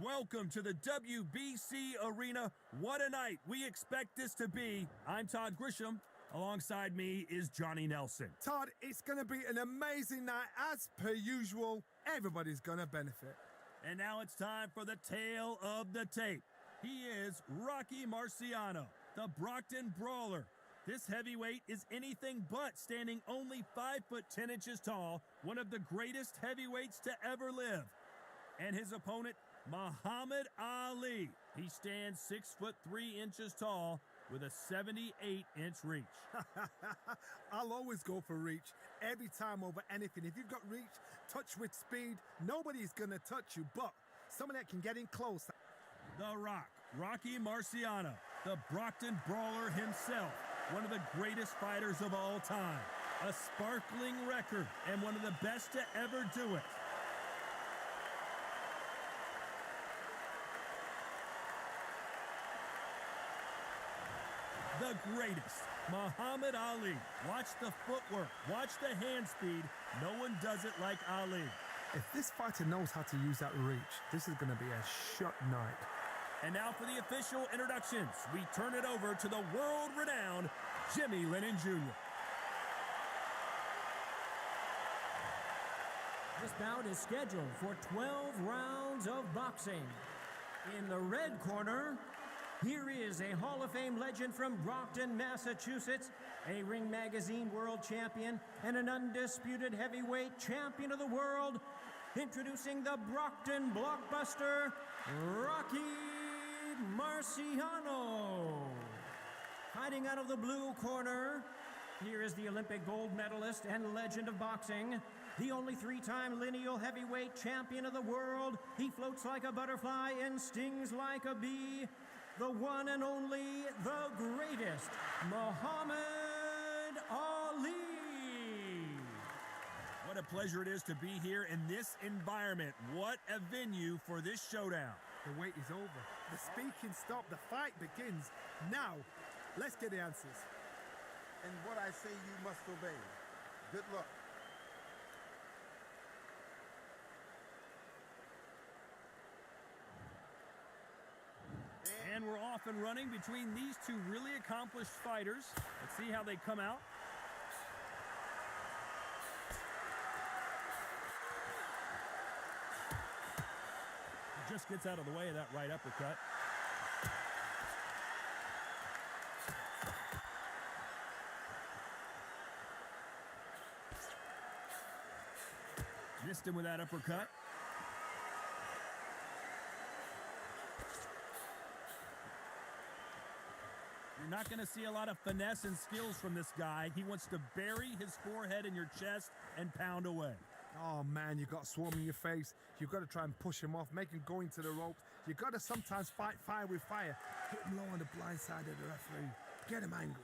Welcome to the WBC Arena. What a night we expect this to be. I'm Todd Grisham. Alongside me is Johnny Nelson. Todd, it's going to be an amazing night. As per usual, everybody's going to benefit. And now it's time for the tale of the tape. He is Rocky Marciano, the Brockton Brawler. This heavyweight is anything but, standing only 5 foot 10 inches tall, one of the greatest heavyweights to ever live. And his opponent, Muhammad Ali. He stands 6 foot 3 inches tall with a 78-inch reach. I'll always go for reach every time over anything. If you've got reach, touch with speed, nobody's going to touch you, but someone that can get in close. The Rock, Rocky Marciano, the Brockton Brawler himself, one of the greatest fighters of all time. A sparkling record and one of the best to ever do it. The greatest, Muhammad Ali. Watch the footwork, watch the hand speed. No one does it like Ali. If this fighter knows how to use that reach, this is going to be a shot night. And now for the official introductions, we turn it over to the world-renowned Jimmy Lennon Jr. This bout is scheduled for 12 rounds of boxing. In the red corner, here is a Hall of Fame legend from Brockton, Massachusetts, a Ring Magazine world champion, and an undisputed heavyweight champion of the world. Introducing the Brockton blockbuster, Rocky Marciano. Hiding out of the blue corner, here is the Olympic gold medalist and legend of boxing, the only 3-time lineal heavyweight champion of the world. He floats like a butterfly and stings like a bee. The one and only, the greatest, Muhammad Ali. What a pleasure it is to be here in this environment. What a venue for this showdown. The wait is over. The speaking stopped. The fight begins. Now, let's get the answers. And what I say you must obey. Good luck. And we're off and running between these two really accomplished fighters. Let's see how they come out. He just gets out of the way of that right uppercut. Missed him with that uppercut. You're not going to see a lot of finesse and skills from this guy. He wants to bury his forehead in your chest and pound away. Oh, man, you've got swarm in your face. You've got to try and push him off, make him go into the ropes. You've got to sometimes fight fire with fire. Hit him low on the blind side of the referee. Get him angry.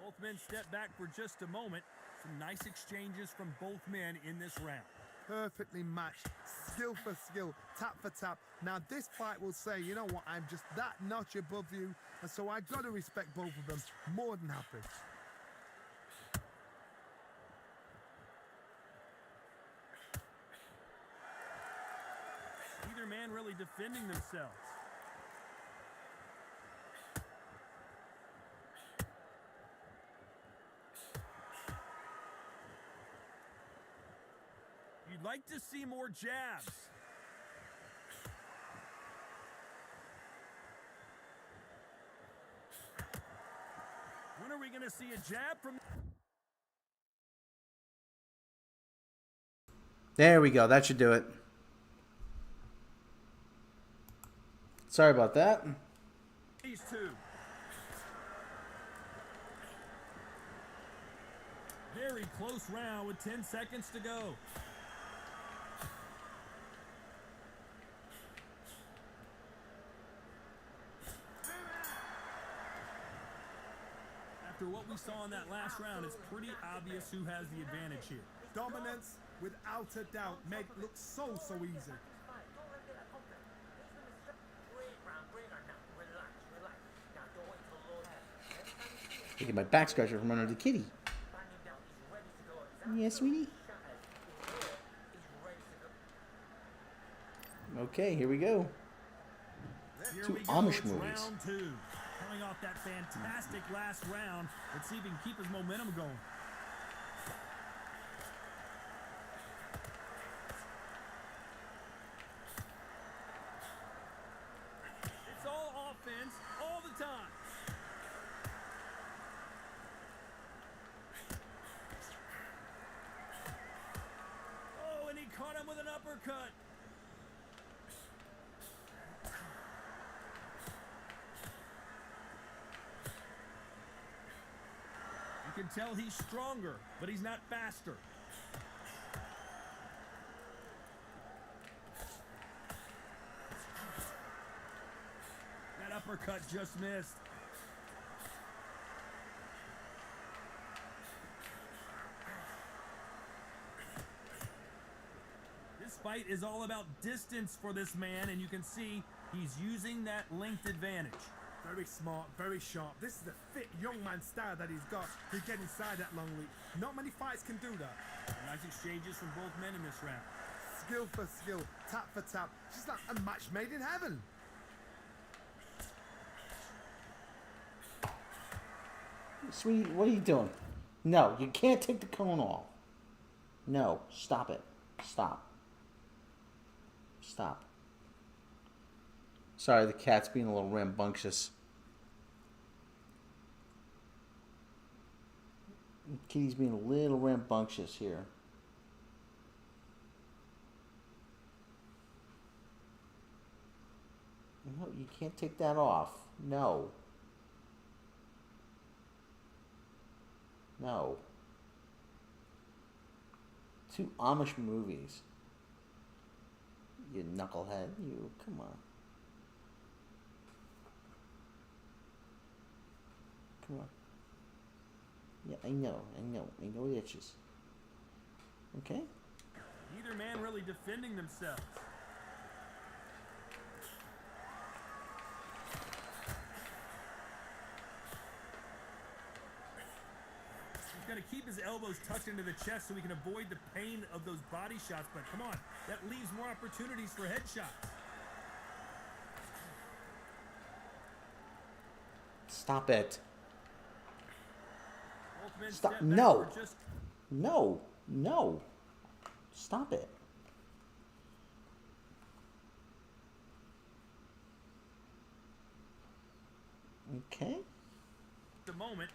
Both men step back for just a moment. Some nice exchanges from both men in this round. Perfectly matched, skill for skill, tap for tap. Now this fight will say, you know what, I'm just that notch above you, and so I got to respect both of them. More than happy. Either man really defending themselves. You'd like to see more jabs. When are we going to see a jab from... There we go. That should do it. Sorry about that. These two. Very close round with 10 seconds to go. After what we saw in that last round, it's pretty obvious who has the advantage here. Dominance, without a doubt, made it look so easy. Taking my back scratcher from under the kitty. Yeah, sweetie. Okay, here we go. Here Two we go. Amish It's movies. round 2. Coming off that fantastic last round. Let's see if he can keep his momentum going. It's all offense all the time. Oh, and he caught him with an uppercut. You can tell he's stronger, but he's not faster. That uppercut just missed. This fight is all about distance for this man, and you can see he's using that length advantage. Very smart, very sharp. This is a fit young man style that he's got to get inside that long reach. Not many fights can do that. Nice exchanges from both men in this round. Skill for skill, tap for tap. Just like a match made in heaven. Sweetie, what are you doing? No, you can't take the cone off. No, stop it. Stop. Stop. Sorry, the cat's being a little rambunctious. Kitty's being a little rambunctious here. No, you can't take that off. No. No. 2 Amish movies. You knucklehead. You, come on. Come on. Yeah, I know it itches. Okay? Neither man really defending themselves. He's got to keep his elbows tucked into the chest so he can avoid the pain of those body shots, but come on, that leaves more opportunities for headshots. Stop it. Both men Stop. step back No. for just No. No. Stop it. Okay. the moment.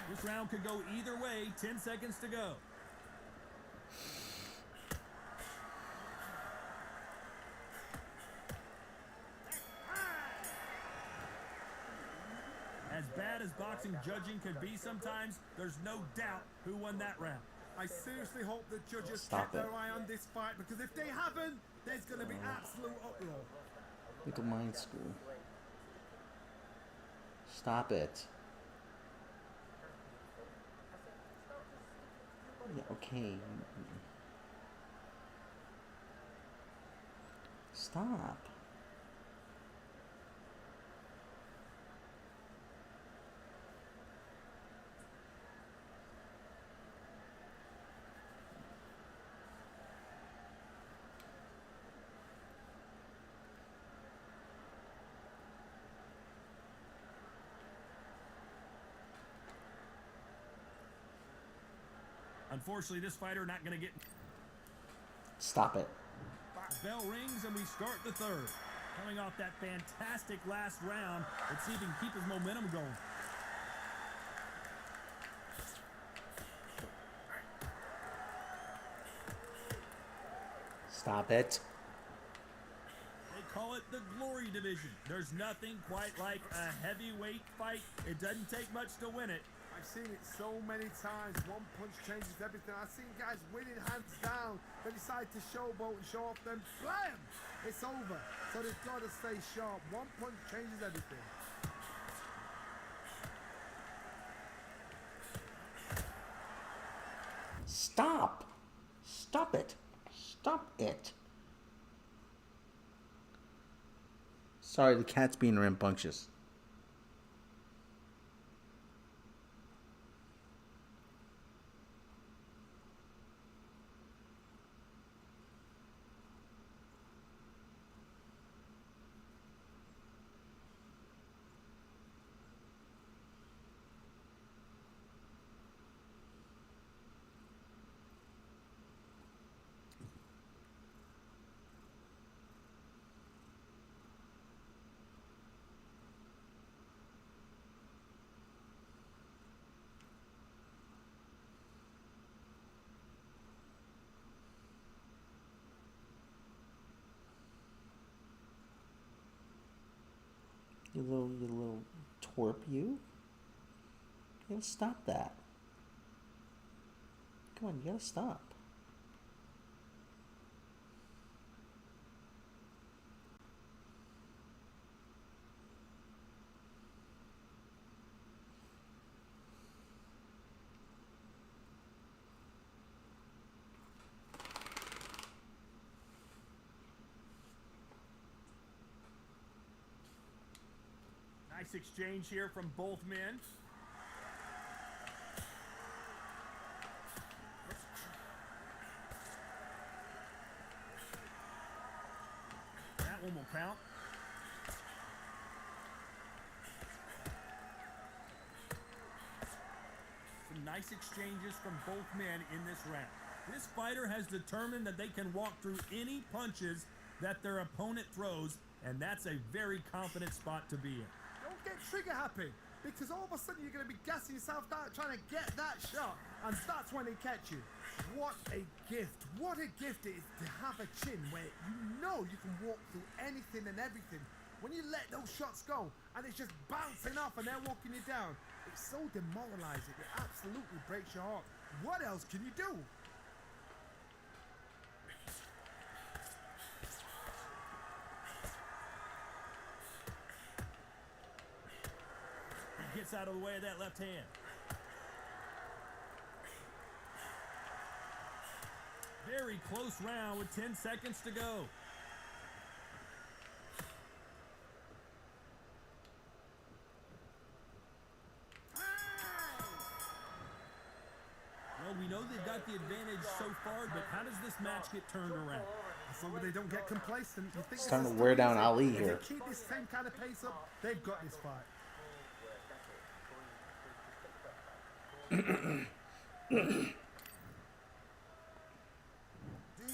This round could go either way. 10 seconds to go. As bad as boxing judging can be sometimes, there's no doubt who won that round. I seriously hope the judges Stop kept it. their eye on this fight, because if they haven't, there's going to be absolute uproar. Little mind school. Stop it. Yeah, okay. Stop. Unfortunately, this fighter not going to get... Stop it. Bell rings and we start the third. Coming off that fantastic last round, let's see if he can keep his momentum going. Stop it. They call it the glory division. There's nothing quite like a heavyweight fight. It doesn't take much to win it. I've seen it so many times. One punch changes everything. I've seen guys winning hands down. They decide to showboat and show off, then blam! It's over. So they've got to stay sharp. One punch changes everything. Stop. Stop it. Stop it. Sorry, the cat's being rambunctious. You little twerp, you. You gotta stop that. Come on, you gotta stop. Nice exchange here from both men. That one will count. Some nice exchanges from both men in this round. This fighter has determined that they can walk through any punches that their opponent throws, and that's a very confident spot to be in. Don't get trigger happy, because all of a sudden you're going to be gassing yourself out trying to get that shot, and that's when they catch you. What a gift. What a gift it is to have a chin where you know you can walk through anything and everything. When you let those shots go and it's just bouncing off and they're walking you down, it's so demoralizing. It absolutely breaks your heart. What else can you do? Gets out of the way of that left hand. Very close round with 10 seconds to go. Well, we know they've got the advantage so far, but how does this match get turned around? As long as they don't get complacent. You think It's time to this is wear too down easy. Ali If here. they keep this same kind of pace up, they've got this fight.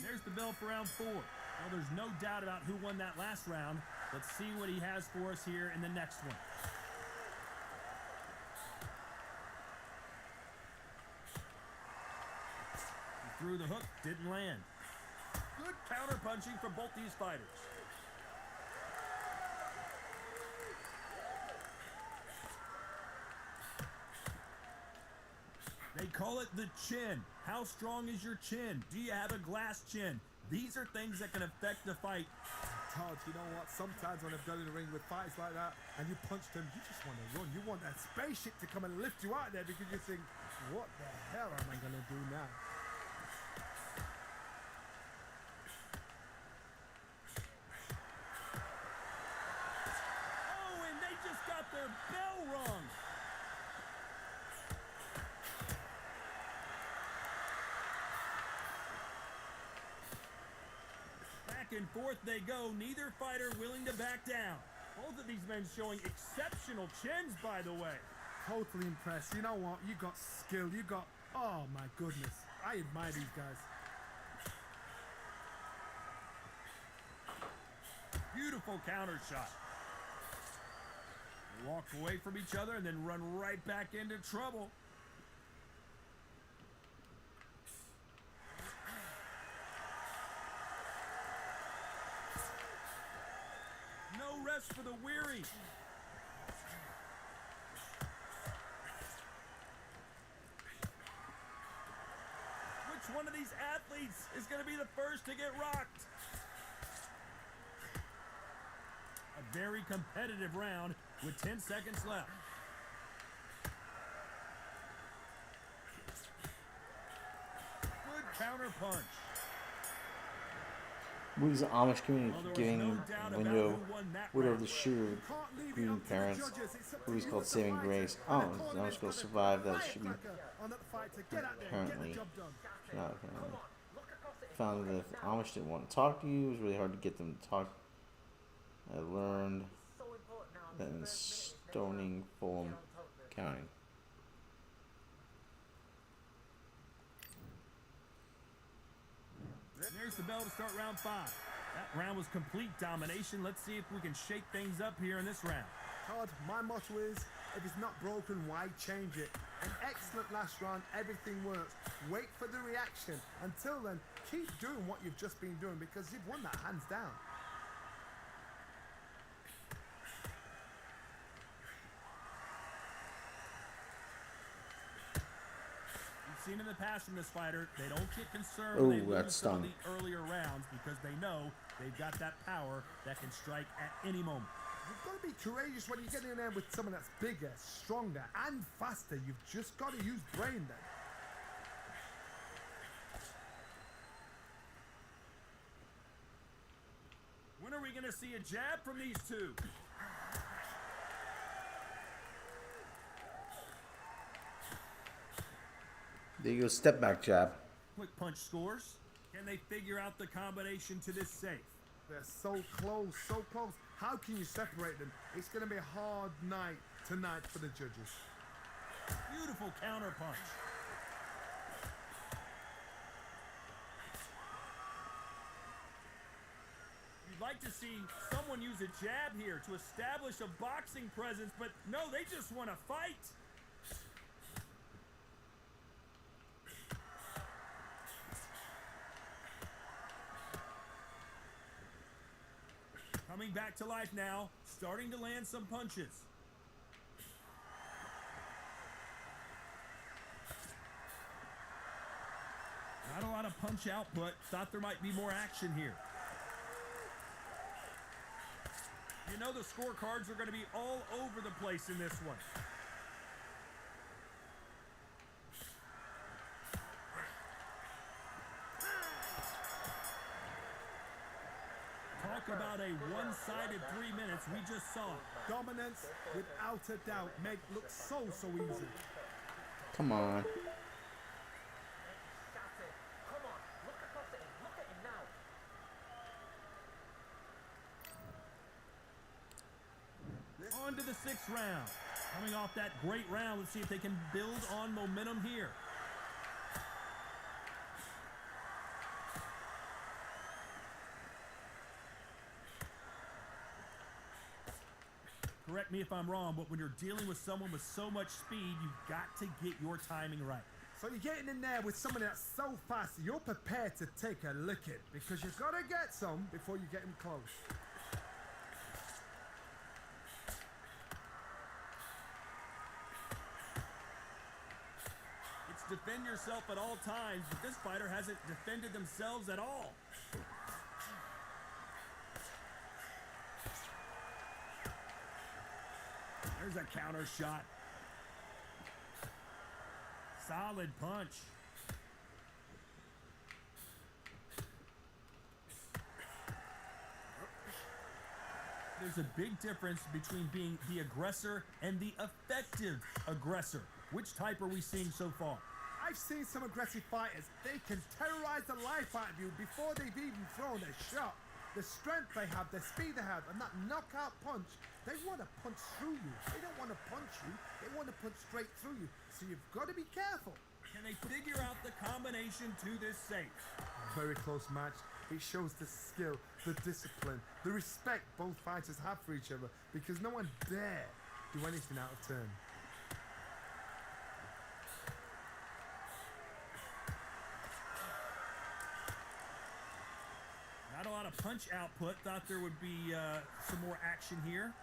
There's the bell for round 4. Well, there's no doubt about who won that last round. Let's see what he has for us here in the next one. He threw the hook, didn't land. Good counter punching from both these fighters. They call it the chin. How strong is your chin? Do you have a glass chin? These are things that can affect the fight. Todd, you know what? Sometimes when I've done in the ring with fights like that and you punch them, you just want to run. You want that spaceship to come and lift you out there because you think, what the hell am I going to do now? Oh, and they just got their bell rung. Back and forth they go, neither fighter willing to back down. Both of these men showing exceptional chins, by the way. Totally impressed. You know what? You got skill. You got, oh my goodness. I admire these guys. Beautiful counter shot. They walk away from each other and then run right back into trouble. No rest for the weary. Which one of these athletes is going to be the first to get rocked? A very competitive round with 10 seconds left. Good counter punch. What is the Amish community Well, there was giving no doubt about window who won that widow of round. the shooter Can't leave it grieving up to the parents? judges. It's up to Movies you called as the Saving fighter. Grace. And Oh, the the corner Amish has girl got a survived. That should be firecracker on that fighter. Get out there, apparently get the job done. not apparently. Found that if the Amish didn't want to talk to you, it was really hard to get them to talk. I learned that in Stoning, Fulham County. There's the bell to start round 5. That round was complete domination. Let's see if we can shake things up here in this round. Todd, my motto is, if it's not broken, why change it? An excellent last round, everything works. Wait for the reaction. Until then, keep doing what you've just been doing because you've won that hands down. seen in the past from this fighter, they don't get concerned Ooh, when they that lose some of stung. the earlier rounds because they know they've got that power that can strike at any moment. You've got to be courageous when you get in there with someone that's bigger, stronger, and faster. You've just got to use brain then. When are we going to see a jab from these two? There you go, step back jab. Quick punch scores. Can they figure out the combination to this safe? They're so close, so close. How can you separate them? It's going to be a hard night tonight for the judges. Beautiful counter punch. You'd like to see someone use a jab here to establish a boxing presence, but no, they just want to fight. Coming back to life now, starting to land some punches. Not a lot of punch output. Thought there might be more action here. You know the scorecards are going to be all over the place in this one. Talk about a one-sided 3 minutes. We just saw it. Dominance, without a doubt, make look so easy. Come on. On to the 6th round. Coming off that great round, let's see if they can build on momentum here. Correct me if I'm wrong, but when you're dealing with someone with so much speed, you've got to get your timing right. So you're getting in there with someone that's so fast, you're prepared to take a licking because you've got to get some before you get him close. It's defend yourself at all times, but this fighter hasn't defended themselves at all. There's a counter shot. Solid punch. There's a big difference between being the aggressor and the effective aggressor. Which type are we seeing so far? I've seen some aggressive fighters. They can terrorize the life out of you before they've even thrown a shot. The strength they have, the speed they have, and that knockout punch, they want to punch through you. They don't want to punch you. They want to punch straight through you. So you've got to be careful. Can they figure out the combination to this safe? Very close match. It shows the skill, the discipline, the respect both fighters have for each other because no one dare do anything out of turn. Not a lot of punch output. Thought there would be some more action here.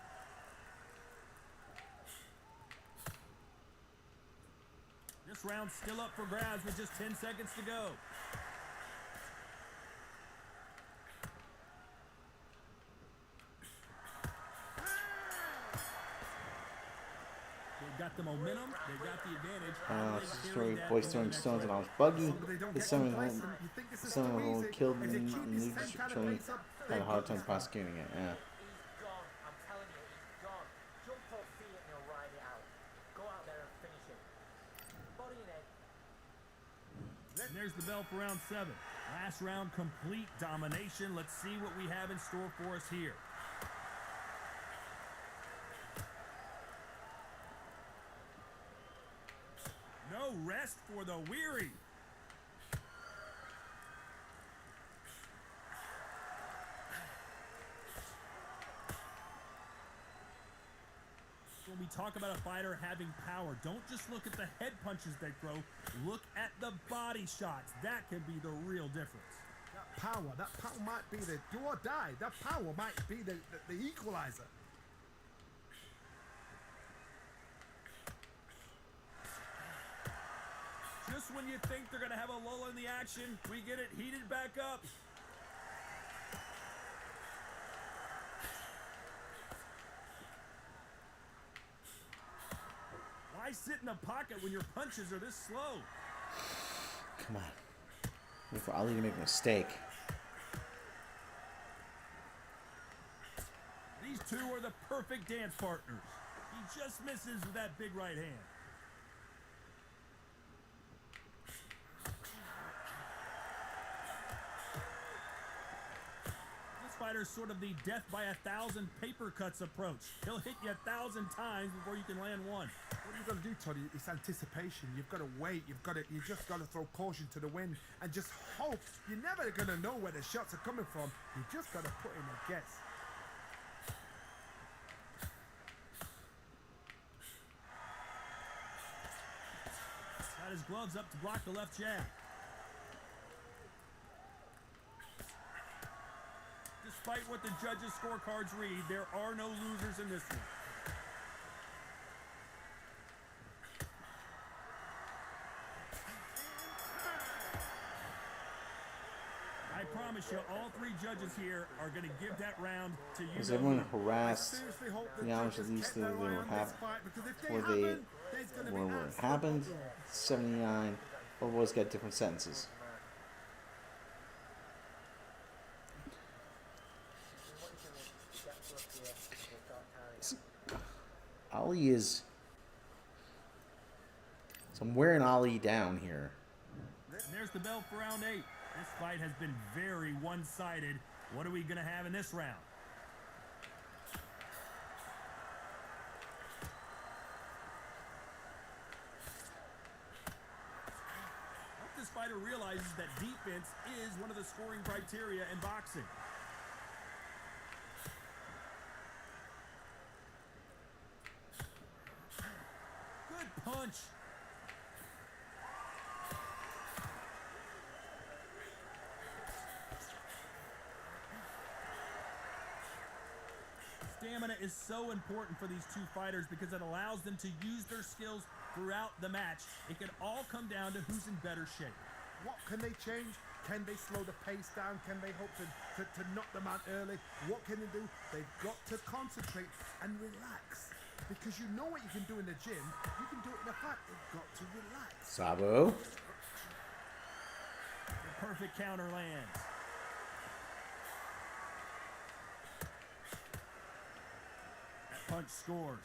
This round's still up for grabs with just 10 seconds to go. They've got the momentum. They've got the advantage. Story boys throwing stones and I was buggy. It's someone who killed me and literally had a hard time prosecuting it. Yeah. He's gone. I'm telling you, he's gone. Jump off feet and he'll ride it out. Go out there and finish him. Body and head. And there's the bell for round 7. Last round, complete domination. Let's see what we have in store for us here. No rest for the weary. When we talk about a fighter having power, don't just look at the head punches they throw. Look at the body shots. That can be the real difference. That power might be the do or die. That power might be the equalizer. Just when you think they're going to have a lull in the action, we get it heated back up. Why sit in the pocket when your punches are this slow? Come on. Wait for Ali to make a mistake. These two are the perfect dance partners. He just misses with that big right hand. This fighter's sort of the death by 1,000 paper cuts approach. He'll hit you 1,000 times before you can land one. What you've got to do, Toddy, is anticipation. You've got to wait. You just got to throw caution to the wind and just hope. You're never going to know where the shots are coming from. You just got to put in a guess. Got his gloves up to block the left jab. Despite what the judges' scorecards read, there are no losers in this one. I promise you, all three judges here are going to give that round to you. Has everyone harassed the Amish at least that they were where it happened? 79. Both boys got different sentences. Ali is. So I'm wearing Ali down here. And there's the bell for round 8. This fight has been very one-sided. What are we going to have in this round? I hope this fighter realizes that defense is one of the scoring criteria in boxing. Good punch. Stamina is so important for these two fighters because it allows them to use their skills throughout the match. It can all come down to who's in better shape. What can they change? Can they slow the pace down? Can they hope to knock them out early? What can they do? They've got to concentrate and relax. Because you know what you can do in the gym, you can do it in a fight. They've got to relax. Sabo. The perfect counter lands. That punch scores.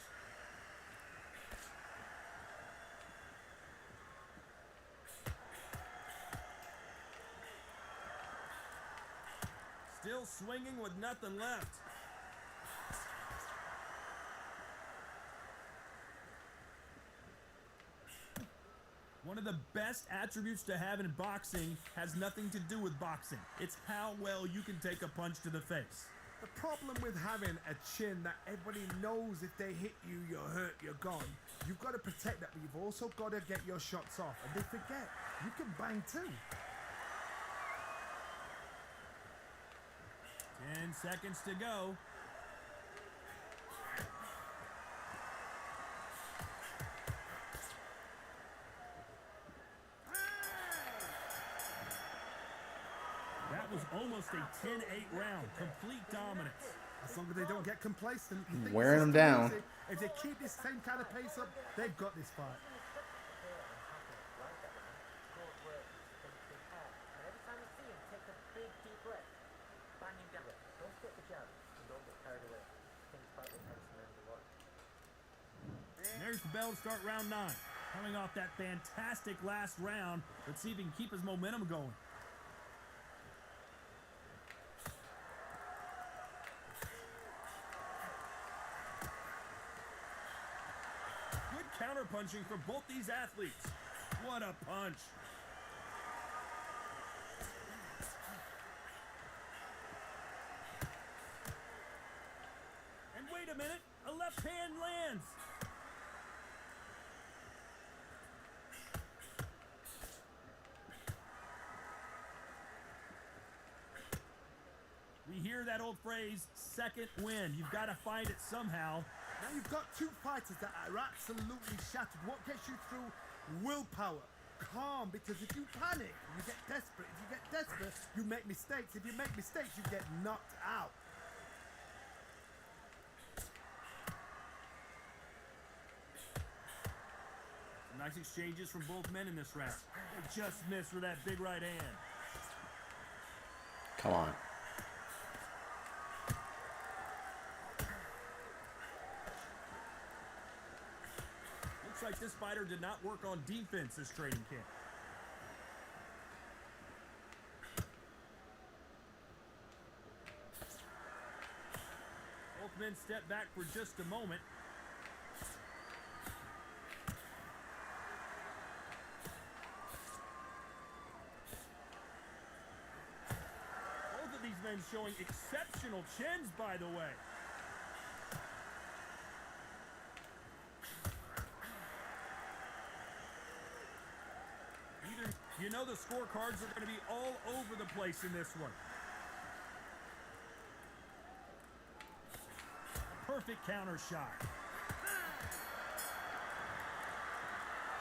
Still swinging with nothing left. One of the best attributes to have in boxing has nothing to do with boxing. It's how well you can take a punch to the face. The problem with having a chin that everybody knows if they hit you, you're hurt, you're gone. You've got to protect that, but you've also got to get your shots off. And they forget, you can bang too. 10 seconds to go. That was almost a 10-8 round. Complete dominance. As long as they don't get complacent. You think Wearing this them is down. easy. If they keep this same kind of pace up, they've got this fight. There's the bell to start round 9. Coming off that fantastic last round. Let's see if he can keep his momentum going. Good counter-punching for both these athletes. What a punch. And wait a minute, a left hand lands. We hear that old phrase, second win. You've got to find it somehow. Now you've got two fighters that are absolutely shattered. What gets you through? Willpower. calm, because if you panic, you get desperate. If you get desperate, you make mistakes. If you make mistakes, you get knocked out. Nice exchanges from both men in this round. They just missed with that big right hand. Come on. Looks like this fighter did not work on defense this training camp. Both men step back for just a moment. Both of these men showing exceptional chins, by the way. You know the scorecards are going to be all over the place in this one. Perfect counter shot.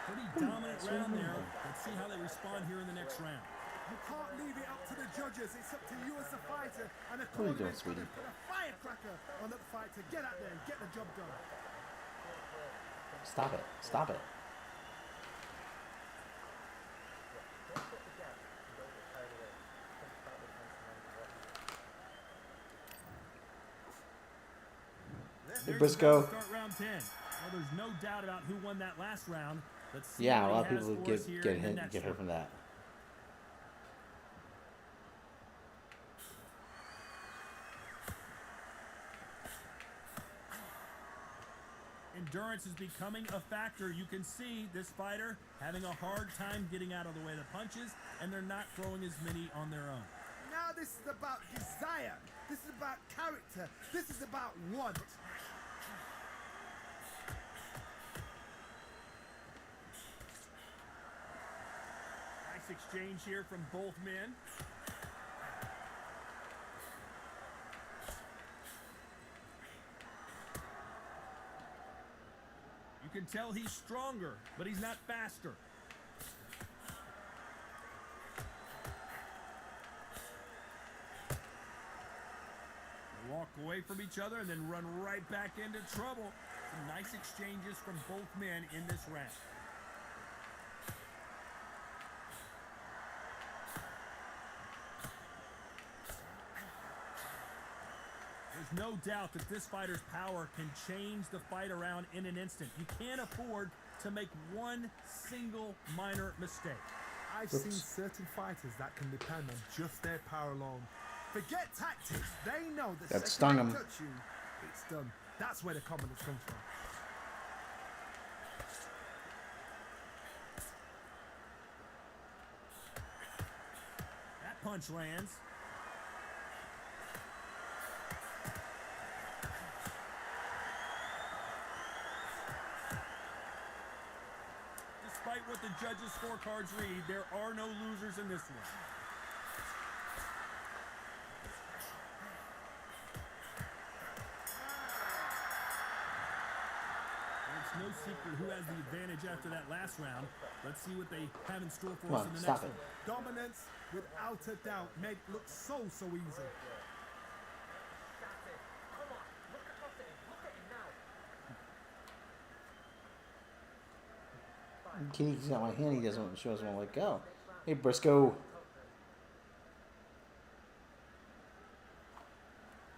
Pretty dominant round there. Let's see how they respond here in the next round. You can't leave it up to the judges. It's up to you as a fighter. And a What are you doing, cornerman's sweetie? gonna put a firecracker on that fight to get out there and get the job done. Stop it. Stop it. Hey, There's Briscoe. the start round 10. Well, there's no doubt about who won that last round. Let's see Yeah, a what lot he of has people for us would here get in the hit, next get hurt one. from that. Endurance is becoming a factor. You can see this fighter having a hard time getting out of the way of the punches, and they're not throwing as many on their own. Now this is about desire. This is about character. This is about want. Nice exchange here from both men. You can tell he's stronger, but he's not faster. They walk away from each other and then run right back into trouble. Some nice exchanges from both men in this round. There's no doubt that this fighter's power can change the fight around in an instant. You can't afford to make one single minor mistake. I've seen certain fighters that can depend on just their power alone. Forget tactics. They know the That second stung they him. touch you, it's done. That's where the confidence comes from. That punch lands. Despite what the judges' scorecards read, there are no losers in this one. It's no secret who has the advantage after that last round. Let's see what they have in store for Come us on, in the stop next it. one. Dominance, without a doubt, made look so easy. That's it. Come on, look across at him. Look at him now. Kitty's got my hand. He doesn't want to let go. Hey, Briscoe.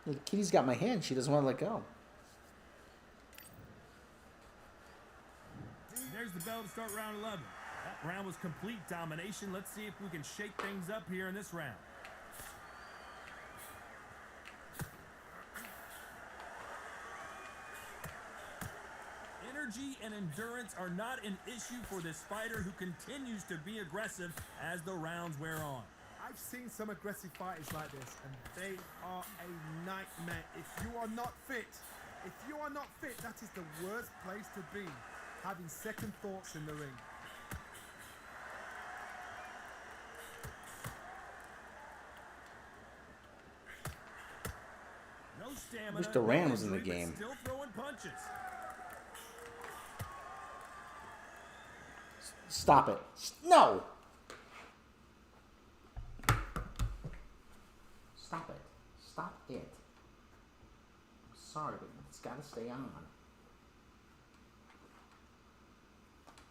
Hey, Kitty's got my hand. She doesn't want to let go. There's the bell to start round 11. That round was complete domination. Let's see if we can shake things up here in this round. Energy and endurance are not an issue for this fighter who continues to be aggressive as the rounds wear on. I've seen some aggressive fighters like this, and they are a nightmare. If you are not fit, that is the worst place to be, having second thoughts in the ring. No stamina. Wish Duran no was in the injury, but game. Still throwing punches. Stop it. No! Stop it. Stop it. I'm sorry, but it's gotta stay on.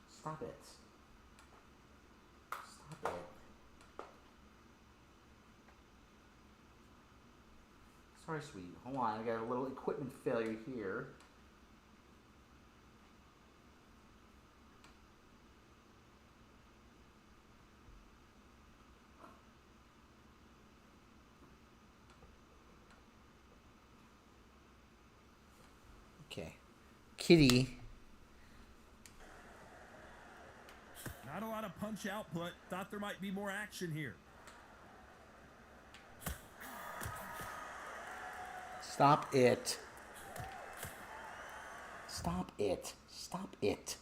Stop it. Stop it. Sorry, sweetie. Hold on, I got a little equipment failure here. Okay. Kitty. Not a lot of punch output. Thought there might be more action here. Stop it. Stop it. Stop it.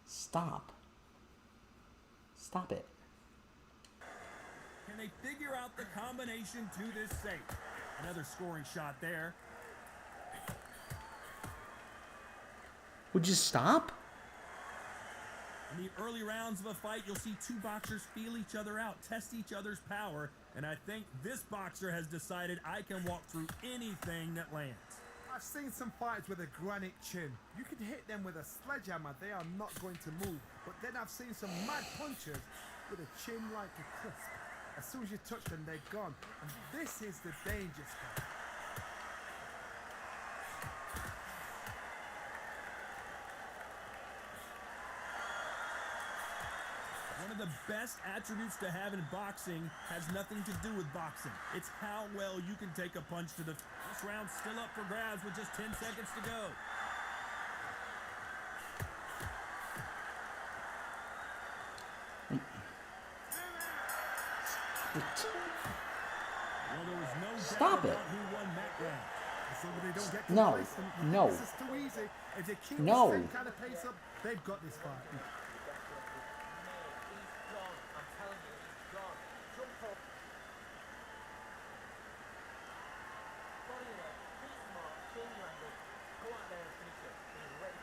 Stop. Stop it. Can they figure out the combination to this safe? Another scoring shot there. Would you stop? In the early rounds of a fight, you'll see two boxers feel each other out, test each other's power, and I think this boxer has decided I can walk through anything that lands. I've seen some fighters with a granite chin. You can hit them with a sledgehammer, they are not going to move. But then I've seen some mad punchers with a chin like a crisp. As soon as you touch them, they're gone. And this is the danger spot. One of the best attributes to have in boxing has nothing to do with boxing. It's how well you can take a punch to the... This round's still up for grabs with just 10 seconds to go. Well, there was no Stop doubt it. about who won that round. So they don't get No, complacent. no. This is too easy. If they keep No. the same kind of pace up, they've got this fight. He's gone. I'm telling you, he's gone. Jump up. Body there. Be smart. Change your angle. Go out there and finish it. He's ready.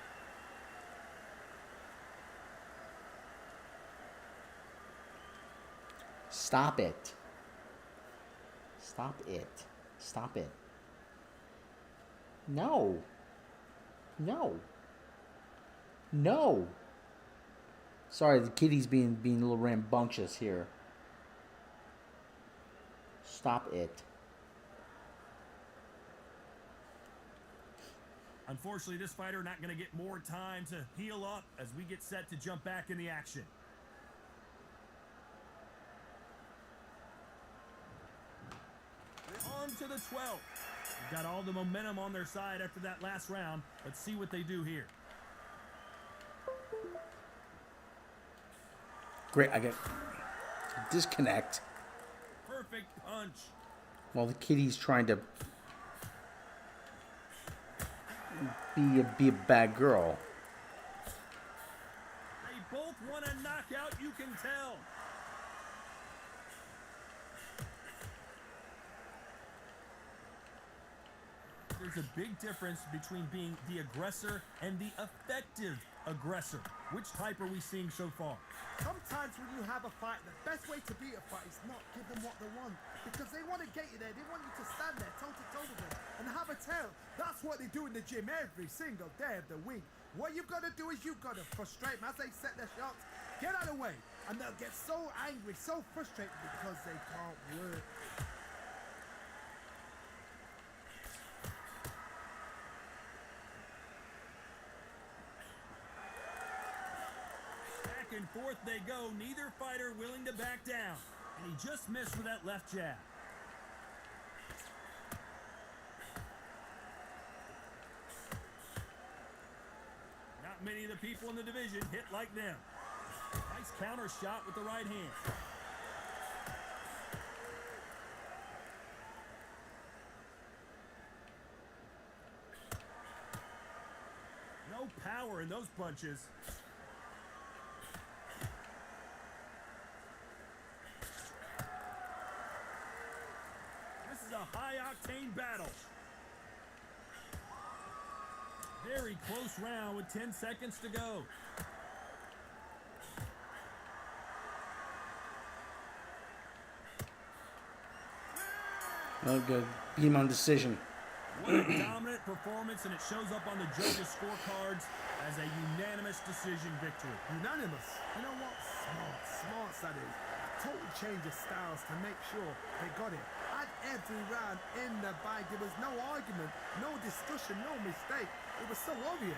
Stop it. Stop it. Stop it. No. No. No. Sorry, the kitty's being a little rambunctious here. Stop it. Unfortunately, this fighter not going to get more time to heal up as we get set to jump back in the action. On to the 12th. They've got all the momentum on their side after that last round. Let's see what they do here. Great, I get disconnect Perfect punch. while the kitty's trying to be a bad girl. They both want a knockout, you can tell. There's a big difference between being the aggressor and the effective aggressor. Which type are we seeing so far? Sometimes when you have a fight, the best way to beat a fight is not give them what they want. Because they want to get you there. They want you to stand there toe-to-toe with them and have a tail. That's what they do in the gym every single day of the week. What you've got to do is you've got to frustrate them as they set their shots. Get out of the way. And they'll get so angry, so frustrated because they can't work. Back and forth they go, neither fighter willing to back down. And he just missed with that left jab. Not many of the people in the division hit like them. Nice counter shot with the right hand. No power in those punches. This is a high-octane battle. Very close round with 10 seconds to go. Oh, good. Beat him on decision. What a dominant performance, and it shows up on the judges' scorecards as a unanimous decision victory. Unanimous. You know what? Smart. Smart, that is. Total change of styles to make sure they got it. At every round in the bag, there was no argument, no discussion, no mistake. It was so obvious.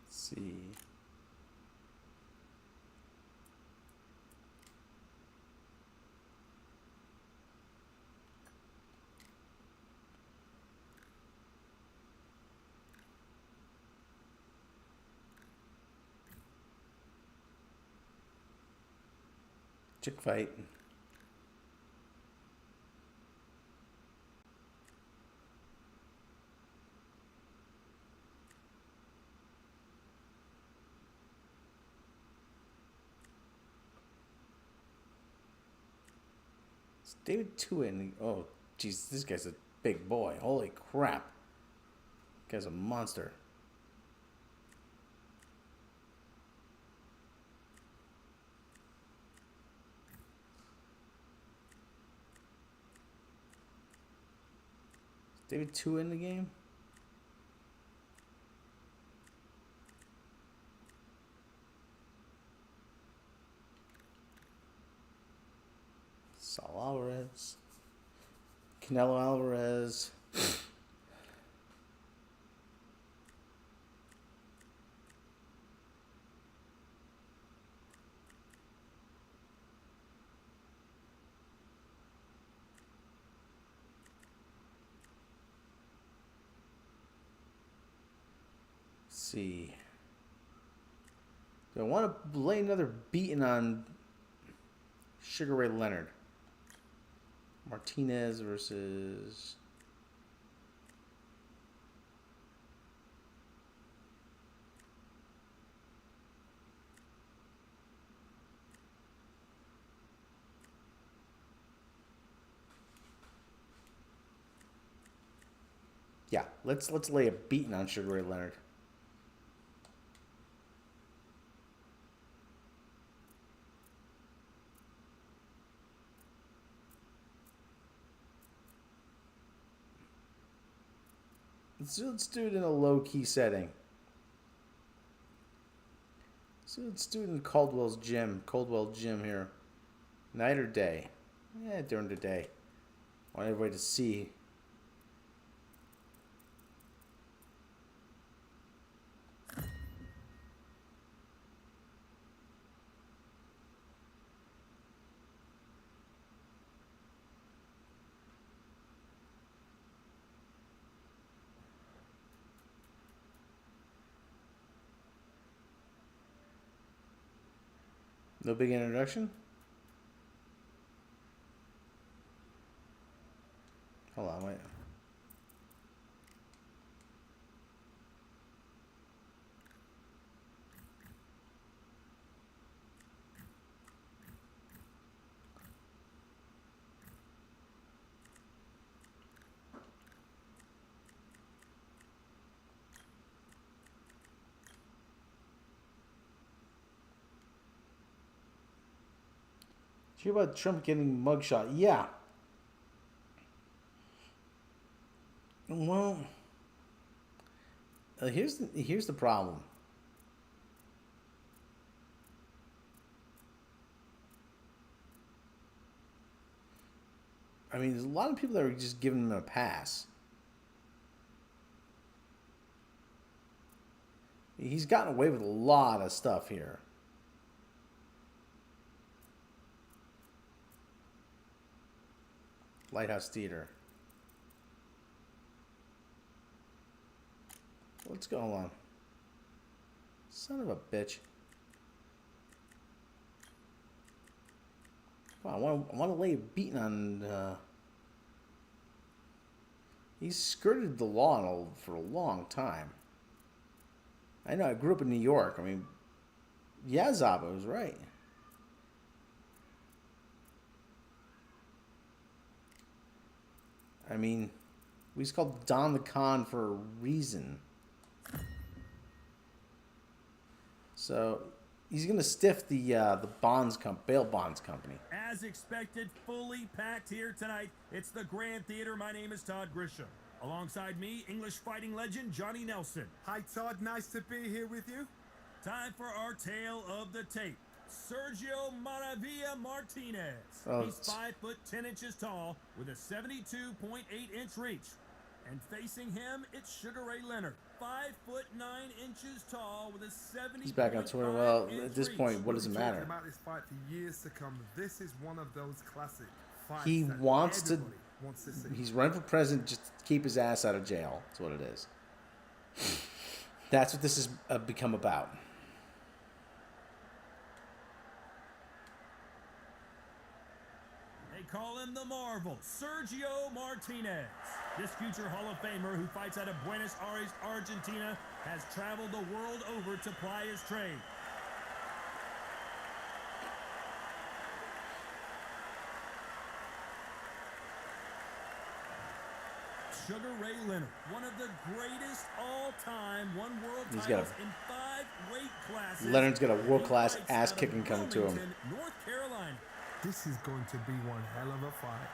Let's see. Chick fight. It's David Tuin. Oh, jeez, this guy's a big boy. Holy crap. This guy's a monster. Is David Tuin in the game? Saul Alvarez, Canelo Alvarez. Let's see. Do I want to lay another beating on Sugar Ray Leonard? Martinez versus yeah, let's lay a beating on Sugar Ray Leonard. Let's do it in a low-key setting. So let's do it in Caldwell Gym here. Night or day? Yeah, during the day. I want everybody to see. No big introduction? Hold on, wait. Did you hear about Trump getting mugshot? Yeah. Well, here's the problem. I mean, there's a lot of people that are just giving him a pass. He's gotten away with a lot of stuff here. Lighthouse Theater. What's going on? Son of a bitch. Come on, I want to lay a beating on... He's skirted the law for a long time. I know, I grew up in New York. I mean, Yeah, Zabo was right. I mean, he's called Don the Con for a reason. So he's gonna stiff the bail bonds company. As expected, fully packed here tonight. It's the Grand Theater. My name is Todd Grisham. Alongside me, English fighting legend Johnny Nelson. Hi Todd, nice to be here with you. Time for our tale of the tape. Sergio Maravilla Martinez. Oh, He's 5'10" tall with a 72.8-inch reach. And facing him, it's Sugar Ray Leonard, 5'9" tall with a 70. He's back on Twitter. Well, at this point, what does it We've been matter? talking about this fight for years to come. This is one of those classic fights He that wants to. everybody wants to see. He's running for president just to keep his ass out of jail. That's what it is. That's what this has become about. They call him the Marvel, Sergio Martinez. This future Hall of Famer who fights out of Buenos Aires, Argentina, has traveled the world over to ply his trade. Sugar Ray Leonard, one of the greatest all-time one world He's got titles in 5 weight classes. Leonard's got a world-class He fights ass out of kicking coming to him. Wilmington, North Carolina. This is going to be one hell of a fight.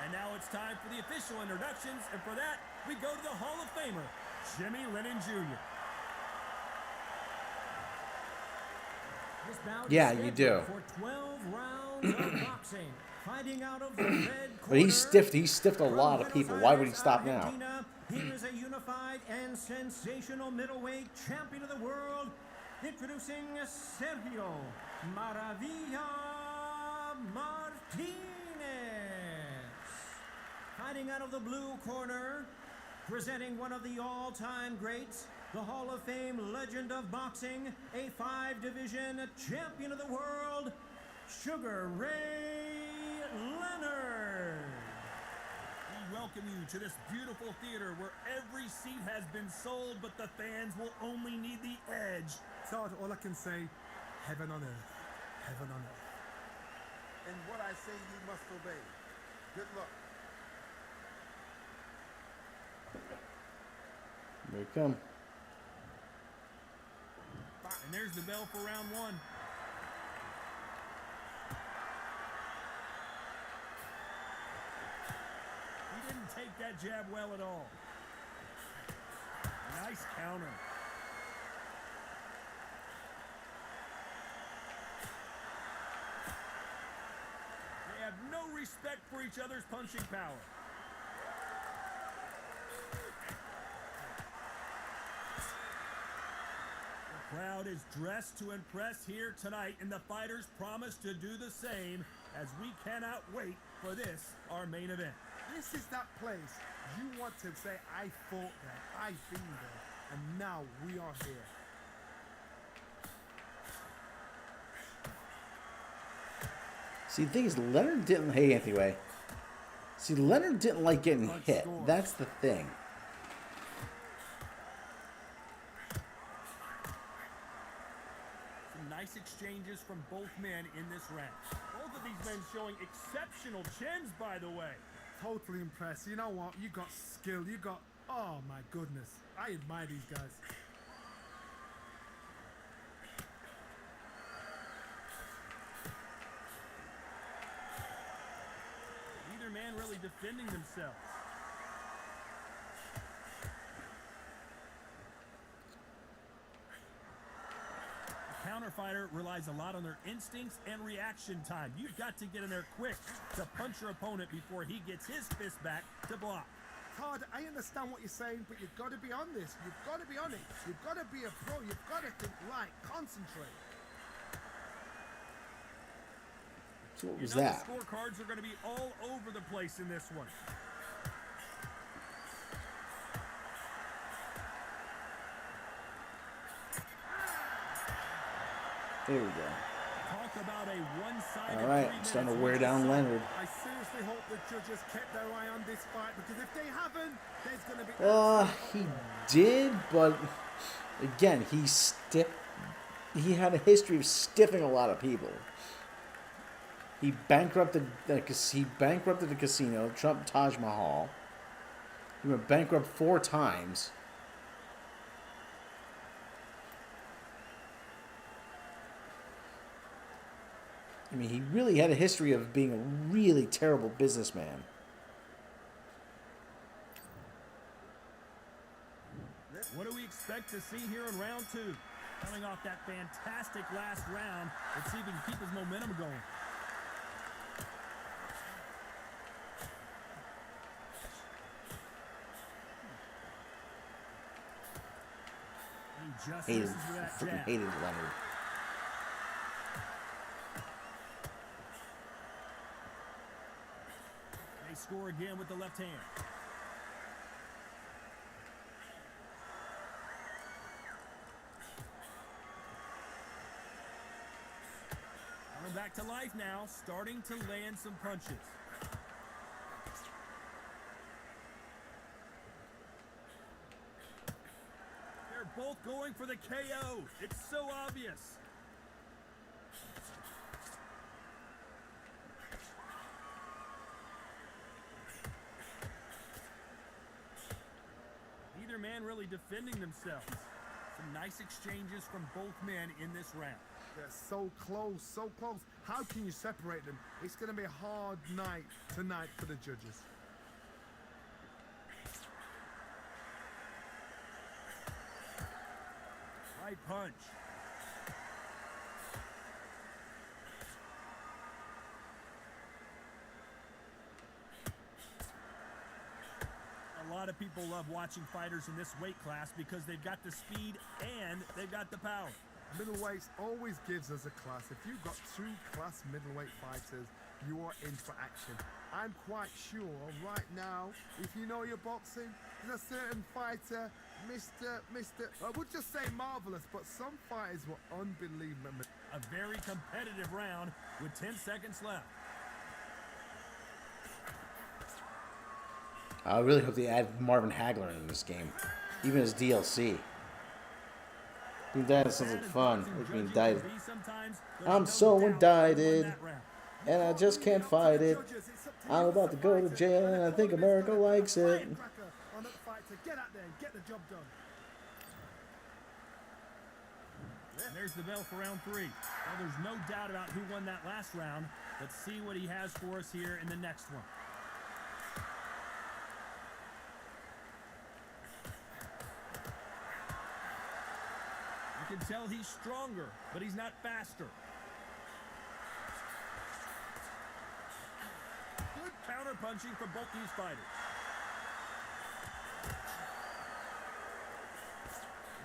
And now it's time for the official introductions, and for that, we go to the Hall of Famer, Jimmy Lennon Jr. This bout is Yeah, you do. scheduled for 12 rounds of boxing. Fighting out of the red corner. But he stiffed a lot of from people. Buenos Why would he Aires, stop now? Argentina, here is a unified and sensational middleweight champion of the world, introducing Sergio Maravilla Martinez. Fighting out of the blue corner, presenting one of the all-time greats, the Hall of Fame legend of boxing, a 5-division champion of the world, Sugar Ray Leonard. We welcome you to this beautiful theater where every seat has been sold, but the fans will only need the edge. Todd, all I can say, heaven on earth. Heaven on earth. And what I say you must obey. Good luck. Here we come. And there's the bell for round 1. He didn't take that jab well at all. Nice counter. They have no respect for each other's punching power. The crowd is dressed to impress here tonight, and the fighters promise to do the same, as we cannot wait for this, our main event. This is that place you want to say, I fought there, I've been there, and now we are here. See, the thing is, Leonard didn't. Hey, Anthony. See, Leonard didn't like getting hit. That's the thing. Some nice exchanges from both men in this round. Both of these men showing exceptional chins, by the way. Totally impressed. You know what? You got skill. You got... Oh, my goodness. I admire these guys. Neither man really defending themselves. The counterfighter relies a lot on their instincts and reaction time. You've got to get in there quick to punch your opponent before he gets his fist back to block. Todd, I understand what you're saying, but you've got to be on this. You've got to be on it. You've got to be a pro. You've got to think right. Concentrate. So what was You know that? the scorecards are going to be all over the place in this one. There we go. Talk about a one-sided. All right, 3 starting to minutes wear with down this. Leonard. I seriously hope the judges kept their eye on this fight, because if they haven't, there's going to be... He did, but again, he had a history of stiffing a lot of people. He bankrupted the casino, Trump Taj Mahal. He went bankrupt 4 times. I mean, he really had a history of being a really terrible businessman. What do we expect to see here in round 2? Coming off that fantastic last round, let's see if he can keep his momentum going. He just misses with that Freaking jab. hated Leonard. They score again with the left hand. Coming back to life now, starting to land some punches. They're both going for the KO. It's so obvious. Neither man really defending themselves. Some nice exchanges from both men in this round. They're so close, so close. How can you separate them? It's going to be a hard night tonight for the judges. Right punch. A lot of people love watching fighters in this weight class because they've got the speed and they've got the power. Middleweights always gives us a class. If you've got 2 class middleweight fighters, you are in for action. I'm quite sure right now, if you know your boxing, there's a certain fighter, I would just say marvelous, but some fighters were unbelievable. A very competitive round with 10 seconds left. I really hope they add Marvin Hagler in this game, even as DLC. Being died sounds like fun. Like being died. I'm so indicted, and I just can't fight it. I'm about to go to jail, and I think America likes it. Get out there and get the job done. And there's the bell for round 3. Well, there's no doubt about who won that last round. Let's see what he has for us here in the next one. You can tell he's stronger, but he's not faster. Good counter punching from both these fighters.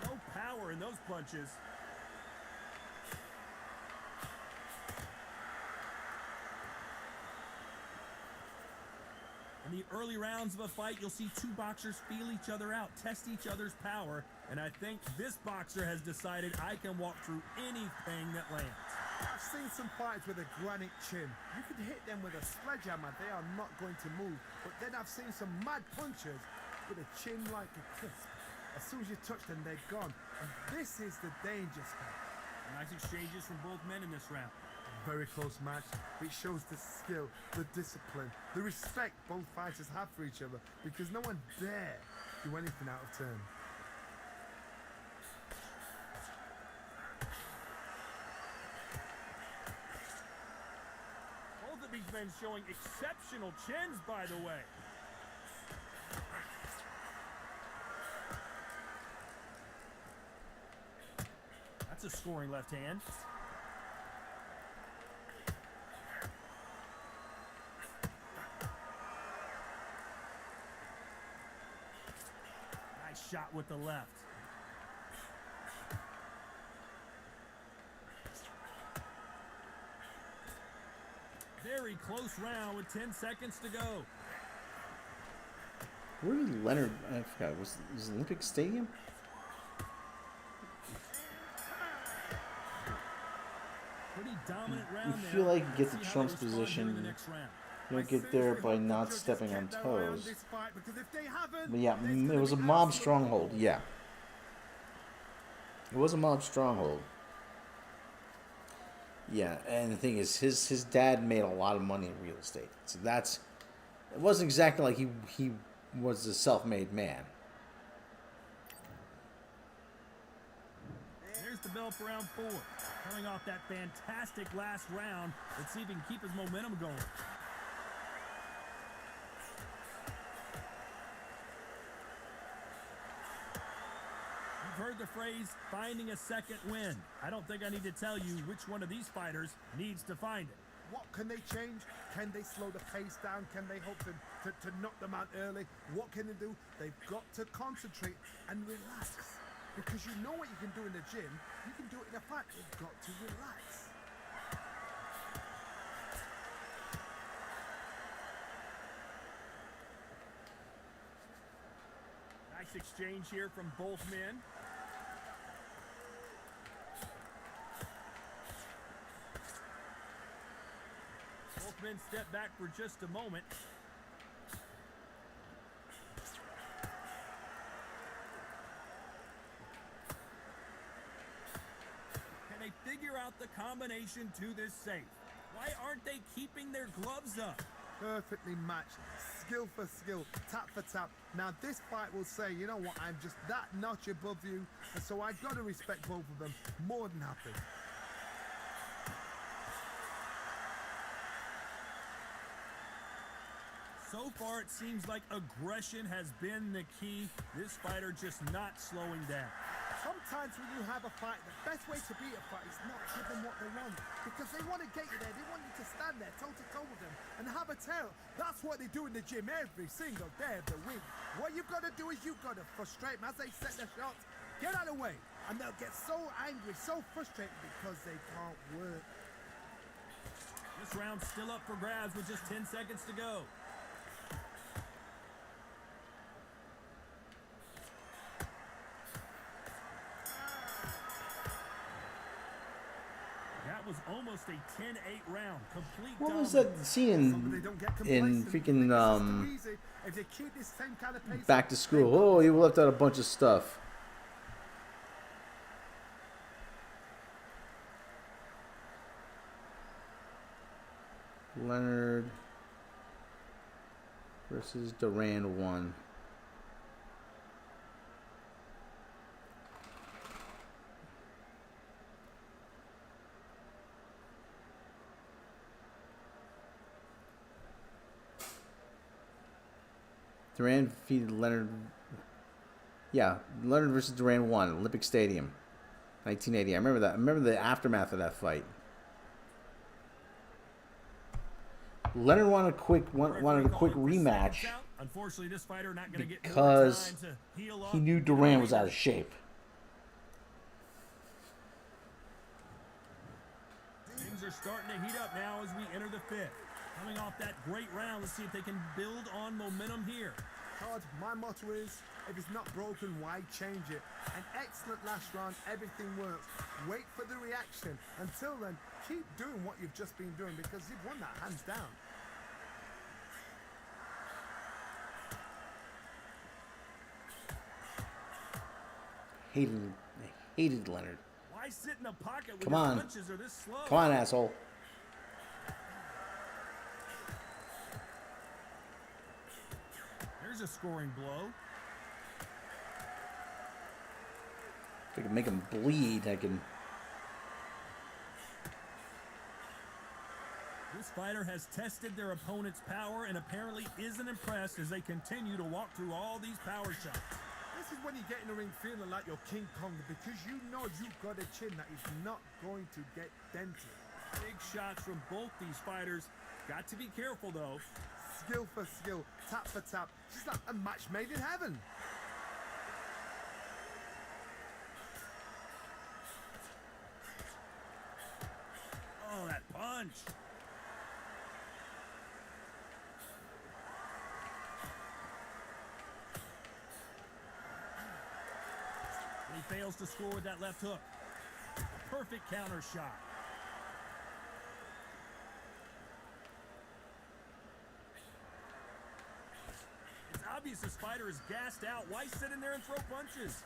No power in those punches. In the early rounds of a fight, you'll see 2 boxers feel each other out, test each other's power, and I think this boxer has decided I can walk through anything that lands. I've seen some fighters with a granite chin. You could hit them with a sledgehammer, they are not going to move. But then I've seen some mad punchers with a chin like a crisp. As soon as you touch them, they're gone. And this is the danger spot. Nice exchanges from both men in this round. Very close match. It shows the skill, the discipline, the respect both fighters have for each other, because no one dare do anything out of turn. Both of these men showing exceptional chins, by the way. That's a scoring left hand. Nice shot with the left. Very close round with 10 seconds to go. Where did Leonard? I forgot. Was it Olympic Stadium? Pretty dominant round You there. feel like you get Let's to see how Trump's they respond here in position. the next round. You don't get there by not stepping on toes. But yeah, it was a mob stronghold. Yeah. It was a mob stronghold. Yeah, and the thing is, his dad made a lot of money in real estate, so it wasn't exactly like he was a self-made man. There's the bell for round 4. Coming off that fantastic last round, let's see if he can keep his momentum going. You've heard the phrase, finding a second win. I don't think I need to tell you which one of these fighters needs to find it. What can they change? Can they slow the pace down? Can they hope to knock them out early? What can they do? They've got to concentrate and relax. Because you know what you can do in the gym, you can do it in a fight. You've got to relax. Nice exchange here from both men. Both men step back for just a moment. Can they figure out the combination to this safe? Why aren't they keeping their gloves up? Perfectly matched, skill for skill, tap for tap. Now this fight will say, you know what, I'm just that notch above you, and so I got to respect both of them. More than happy. So far, it seems like aggression has been the key. This fighter just not slowing down. Sometimes when you have a fight, the best way to beat a fight is not give them what they want. Because they want to get you there. They want you to stand there toe-to-toe with them and have a tail. That's what they do in the gym every single day of the week. What you've got to do is you've got to frustrate them as they set their shots. Get out of the way. And they'll get so angry, so frustrated because they can't work. This round's still up for grabs with just 10 seconds to go. That was almost a 10-8 round. Complete What was dominance. that scene in freaking If they keep this same kind of pace, Back to School? Oh, he left out a bunch of stuff. Leonard versus Duran 1. Duran defeated Leonard. Yeah, Leonard versus Duran 1, Olympic Stadium, 1980. I remember that. I remember the aftermath of that fight. Leonard wanted a quick rematch Unfortunately, this fighter not going to get more because time to heal up. he knew Duran was out of shape. Things are starting to heat up now as we enter the 5th. Coming off that great round, let's see if they can build on momentum here. Todd, my motto is, if it's not broken, why change it? An excellent last round, everything works. Wait for the reaction. Until then, keep doing what you've just been doing because you've won that hands down. Hated Leonard. Why sit in the pocket when Come your on. punches are this slow? Come on, asshole. There's a scoring blow. If I can make him bleed, I can. This fighter has tested their opponent's power and apparently isn't impressed as they continue to walk through all these power shots. This is when you get in the ring feeling like you're King Kong because you know you've got a chin that is not going to get dented. Big shots from both these fighters. Got to be careful though. Skill for skill, tap for tap. It's like a match made in heaven. Oh, that punch. And he fails to score with that left hook. Perfect counter shot. It's obvious this fighter is gassed out. Why sit in there and throw punches?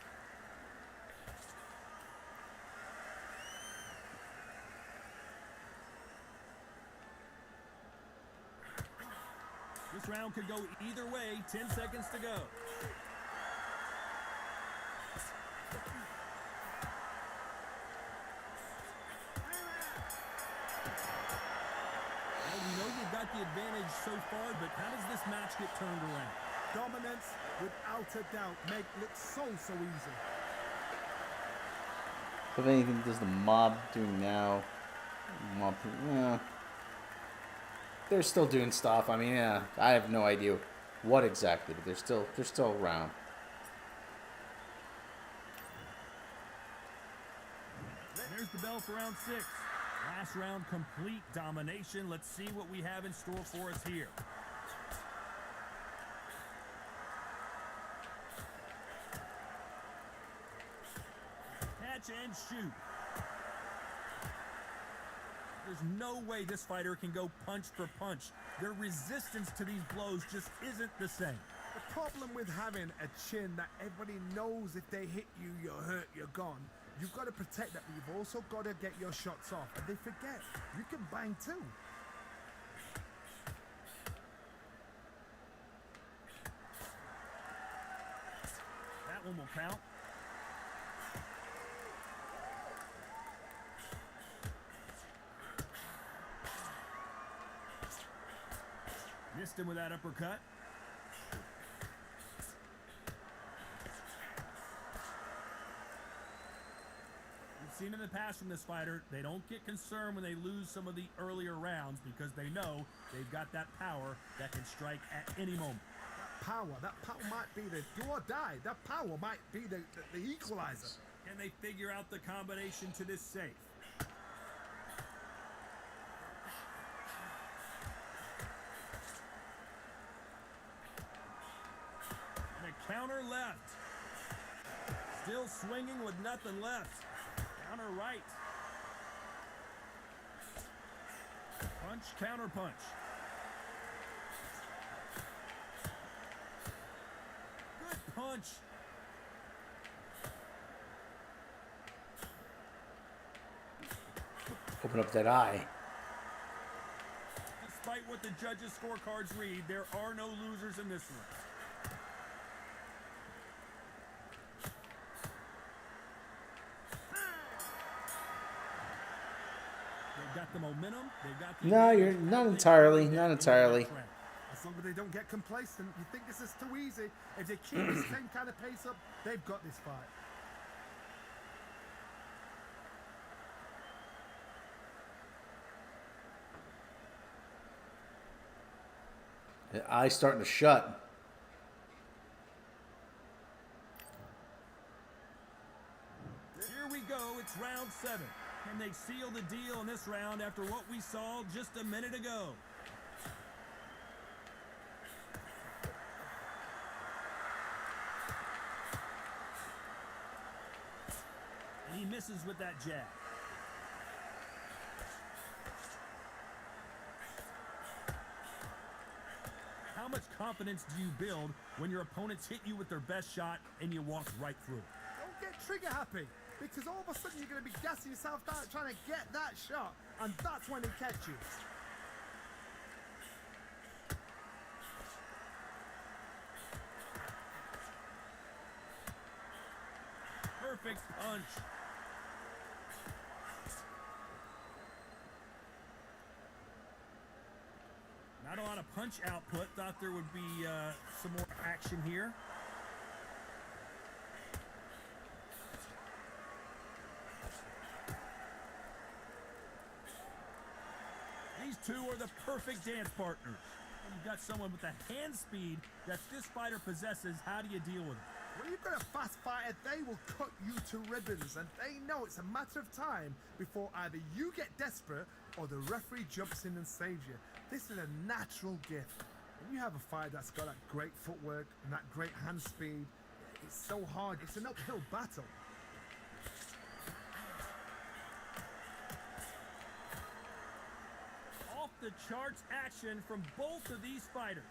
This round could go either way. 10 seconds to go. Well, we know you've got the advantage so far, but how does this match get turned around? Dominance, without a doubt, make it look so easy. So if anything, does the mob doing now? Mob, yeah. They're still doing stuff. I mean, yeah, I have no idea what exactly, but they're still around. There's the bell for round 6. Last round, complete domination. Let's see what we have in store for us here. Catch and shoot. There's no way this fighter can go punch for punch. Their resistance to these blows just isn't the same. The problem with having a chin that everybody knows if they hit you, you're hurt, you're gone. You've got to protect that, but you've also got to get your shots off. And they forget, you can bang too. That one will count. Missed him with that uppercut. We've seen in the past from this fighter, they don't get concerned when they lose some of the earlier rounds because they know they've got that power that can strike at any moment. That power might be the do or die. That power might be the equalizer. Can they figure out the combination to this safe? And a counter left. Still swinging with nothing left. Counter right. Punch, counter punch. Good punch. Open up that eye. Despite what the judges' scorecards read, there are no losers in this one. They've got the momentum. They've got the No, you're not entirely. Not entirely. As long as they don't get complacent, you think this is too easy. If they keep the same kind of pace up, they've got this fight. The eye's starting to shut. Here we go. It's round 7. Can they seal the deal in this round after what we saw just a minute ago? And he misses with that jab. How much confidence do you build when your opponents hit you with their best shot and you walk right through it? Don't get trigger happy, because all of a sudden you're going to be gassing yourself out trying to get that shot, and that's when they catch you. Perfect punch. Not a lot of punch output. Thought there would be some more action here. These two are the perfect dance partners. When you've got someone with the hand speed that this fighter possesses, how do you deal with it? When you've got a fast fighter, they will cut you to ribbons, and they know it's a matter of time before either you get desperate or the referee jumps in and saves you. This is a natural gift. When you have a fighter that's got that great footwork and that great hand speed, it's so hard. It's an uphill battle. Off the charts action from both of these fighters.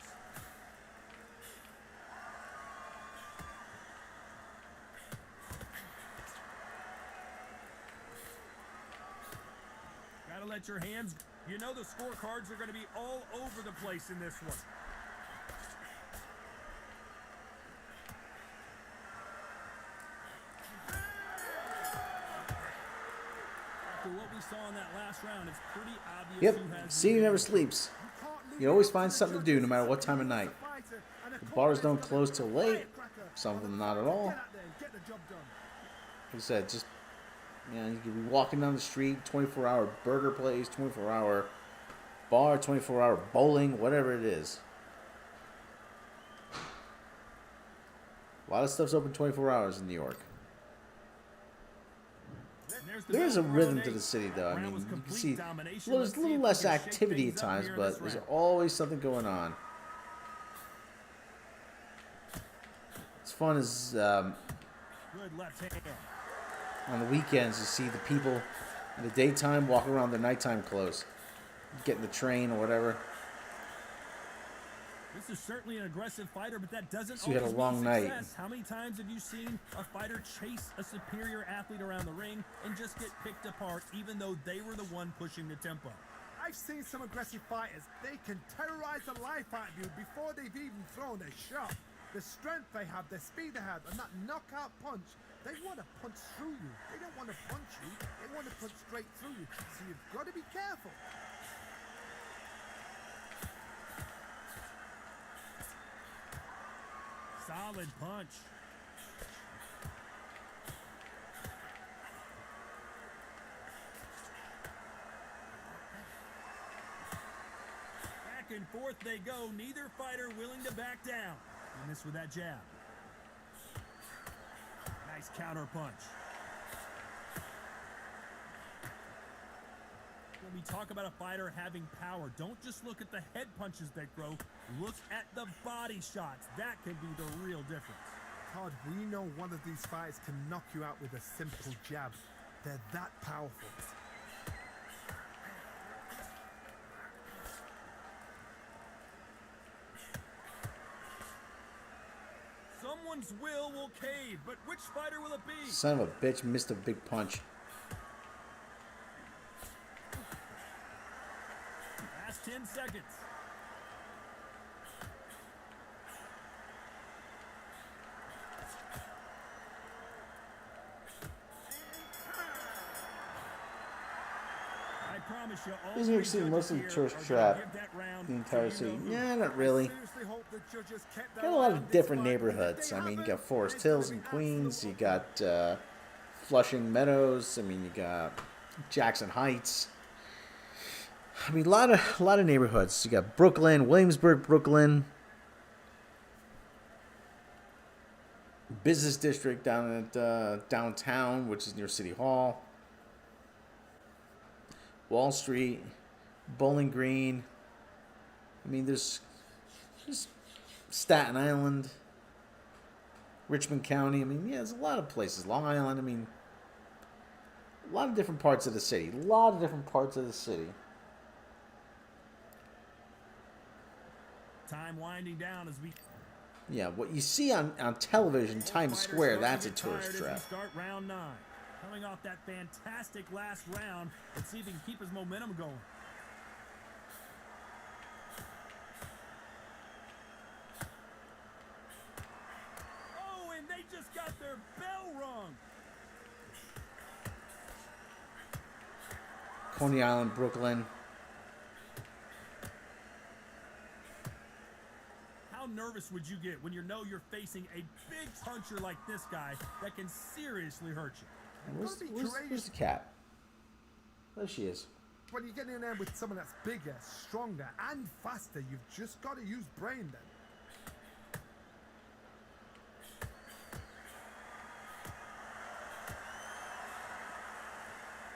Gotta let your hands, you know the scorecards are gonna be all over the place in this one. saw in that last round, it's pretty obvious Yep, who has city the never advantage. sleeps. You always find something to do no matter what time of night. The bars don't close till late. Some of them not at all. Like I said, just, you know, you could be walking down the street, 24-hour burger place, 24-hour bar, 24-hour bowling, whatever it is. A lot of stuff's open 24 hours in New York. There is a rhythm to the city, though. I mean, you can see there's a little less activity at times, but there's always something going on. It's fun as Good left hand. on the weekends you see the people in the daytime walking around their nighttime clothes, getting the train or whatever. This is certainly an aggressive fighter, but that doesn't So you had a always long mean night. success. How many times have you seen a fighter chase a superior athlete around the ring and just get picked apart, even though they were the one pushing the tempo? I've seen some aggressive fighters. They can terrorize the life out of you before they've even thrown a shot. The strength they have, the speed they have, and that knockout punch, they want to punch through you. They don't want to punch you. They want to punch straight through you. So you've got to be careful. Solid punch. Back and forth they go. Neither fighter willing to back down. He missed with that jab. Nice counter punch. When we talk about a fighter having power, don't just look at the head punches they throw. Look at the body shots. That could be the real difference. Todd, we know one of these fighters can knock you out with a simple jab. They're that powerful. Someone's will cave, but which fighter will it be? Son of a bitch missed a big punch. Last 10 seconds. I promise you, all Isn't your city mostly tourist trap? The entire city? Yeah, not really. Seriously hope the judges kept Got a lot of different neighborhoods. I mean, you got Forest Hills in Queens. You got Flushing Meadows. I mean, you got Jackson Heights. I mean, a lot of neighborhoods. You got Brooklyn, Williamsburg, Brooklyn, business district down at downtown, which is near City Hall. Wall Street, Bowling Green. I mean, there's just Staten Island, Richmond County. I mean, yeah, there's a lot of places. Long Island. I mean, a lot of different parts of the city. A lot of different parts of the city. Time winding down as we Yeah, what you see on television, Times Square, that's a tourist trap. Start round 9. Coming off that fantastic last round, let's see if he can keep his momentum going. Oh, and they just got their bell rung. Coney Island, Brooklyn. How nervous would you get when you know you're facing a big puncher like this guy that can seriously hurt you? Where's the cat? There she is. When you get in there with someone that's bigger, stronger, and faster, you've just got to use brain then.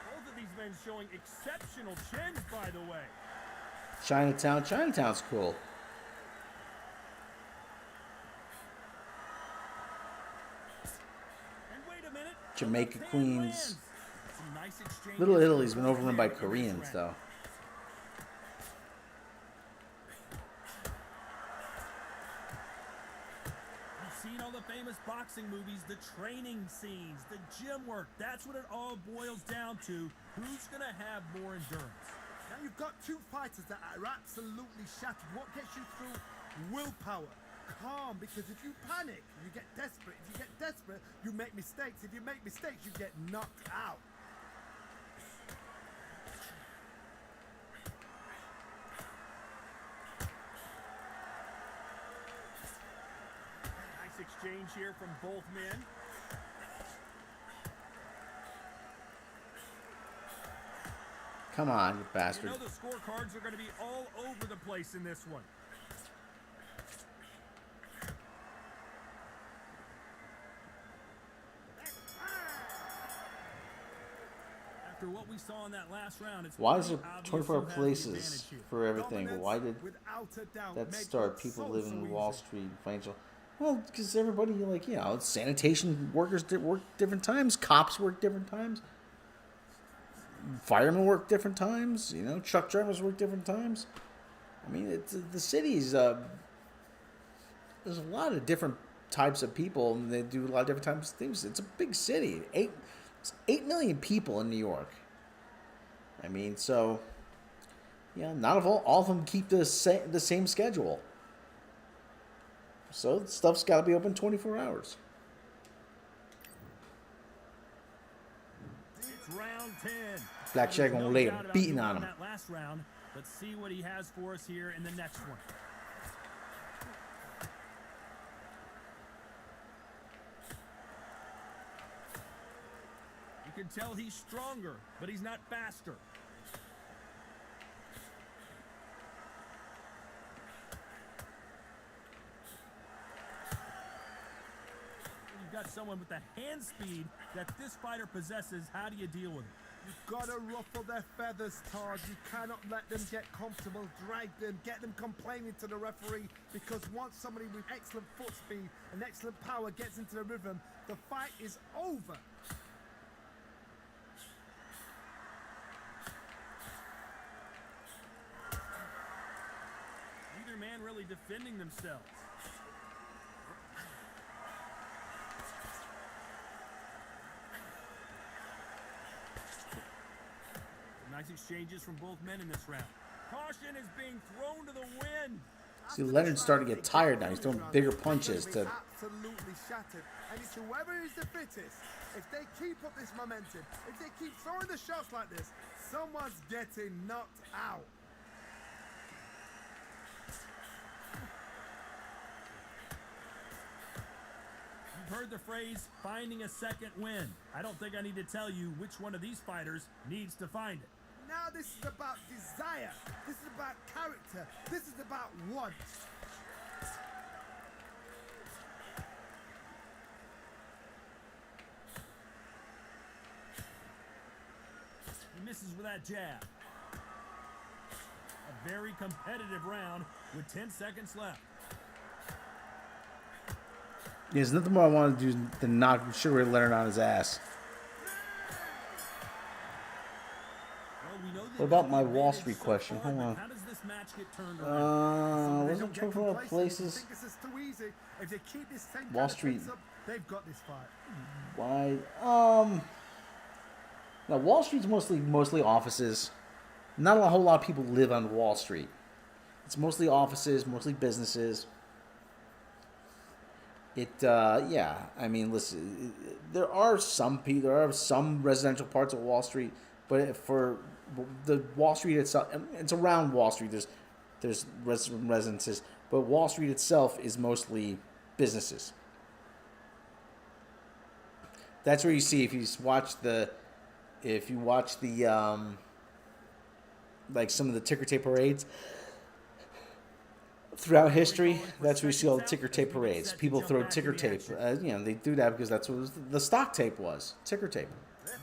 Both of these men showing exceptional chins, by the way. Chinatown's cool. And wait a minute. Jamaica, the left hand Queens. lands. Some nice exchanges. Little Italy's been overrun by Koreans, though. You've seen all the famous boxing movies, the training scenes, the gym work. That's what it all boils down to. Who's going to have more endurance? Now you've got two fighters that are absolutely shattered. What gets you through? Willpower. Calm, because if you panic, you get desperate. If you get desperate, you make mistakes. If you make mistakes, you get knocked out. exchange here from both men. Come on, you bastard. You know the scorecards are going to be all over the place in this one. After what we saw in that last round, it's Why is there pretty obvious 24 who has the places advantage here. for everything? Dominance, Why did without a doubt, that makes start? it People so, living so in Wall easy. Street, financial. Well, because everybody, like, you know, sanitation workers work different times. Cops work different times. Firemen work different times. You know, truck drivers work different times. I mean, it's the city's. There's a lot of different types of people, and they do a lot of different types of things. It's a big city. 8 million people in New York. I mean, so yeah, not all of them keep the same schedule. So stuff's got to be open 24 hours. It's round 10. Black Shaggy There's gonna no lay doubt a about beating who on won him. that last round. Let's see what he has for us here in the next one. You can tell he's stronger, but he's not faster. You've got someone with the hand speed that this fighter possesses. How do you deal with it? You've got to ruffle their feathers, Taj. You cannot let them get comfortable, drag them, get them complaining to the referee, because once somebody with excellent foot speed and excellent power gets into the rhythm, the fight is over. Neither man really defending themselves. Nice exchanges from both men in this round. Caution is being thrown to the wind. See, Leonard's starting to get tired now. He's throwing bigger punches to. Absolutely shattered. And it's whoever is the fittest. If they keep up this momentum, if they keep throwing the shots like this, someone's getting knocked out. You've heard the phrase, finding a second win. I don't think I need to tell you which one of these fighters needs to find it. Now this is about desire. This is about character. This is about want. He misses with that jab. A very competitive round with 10 seconds left. There's nothing more I want to do than knock Sugar Leonard on his ass. Well, we know What about my Wall Street question? So far, Hold on. how does this match get turned around? They Wasn't don't get 24 complacent. places? They think this is too easy. If they keep this same Wall kind of Street. pace up, they've got this fight. Why? Now Wall Street's mostly offices. Not a whole lot of people live on Wall Street. It's mostly offices, mostly businesses. Yeah. I mean, listen. There are some residential parts of Wall Street, but for the Wall Street itself, it's around Wall Street. There's residences, but Wall Street itself is mostly businesses. That's where you see if you watch the like some of the ticker tape parades throughout history. That's where you see all the ticker tape parades. People throw ticker tape. They do that because that's what the stock tape was. Ticker tape.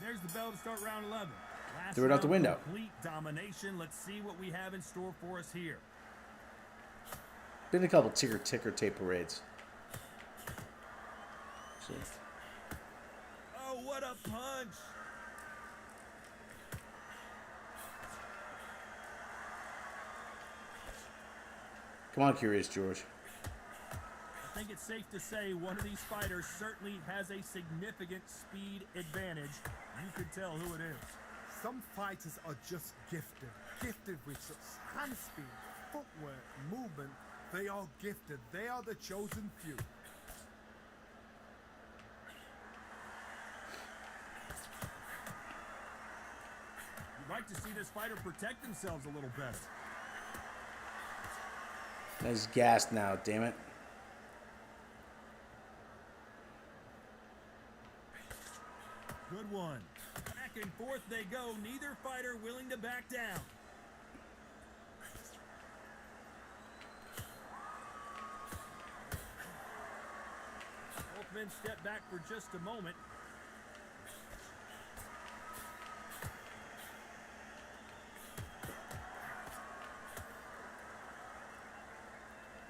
There's the bell to start round 11. Last Threw it out the round, window. Complete domination. Let's see what we have in store for us here. Been a couple ticker tape parades. See. Oh, what a punch! Come on, Curious George. I think it's safe to say one of these fighters certainly has a significant speed advantage. You could tell who it is. Some fighters are just gifted with such hand speed, footwork, movement. They are gifted. They are the chosen few. You'd like to see this fighter protect themselves a little better. He's gassed now, damn it. Good one. Back and forth they go. Neither fighter willing to back down. Both men step back for just a moment.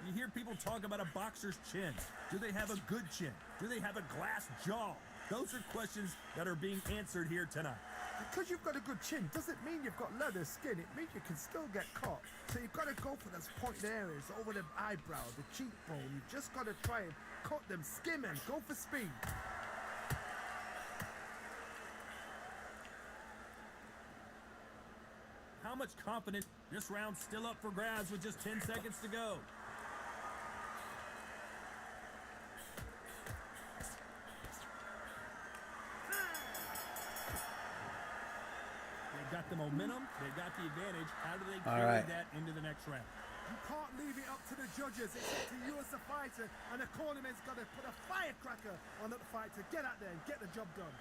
You hear people talk about a boxer's chin. Do they have a good chin? Do they have a glass jaw? Those are questions that are being answered here tonight. Because you've got a good chin doesn't mean you've got leather skin. It means you can still get caught. So you've got to go for those pointed areas over the eyebrow, the cheekbone. You've just got to try and cut them, skim and go for speed. How much confidence? This round's still up for grabs with just 10 seconds to go. They've got the momentum. They've got the advantage. How do they carry that into the next round? You can't leave it up to the judges. It's up to you as the fighter. And the cornerman's got to put a firecracker on the fight to get out there and get the job done.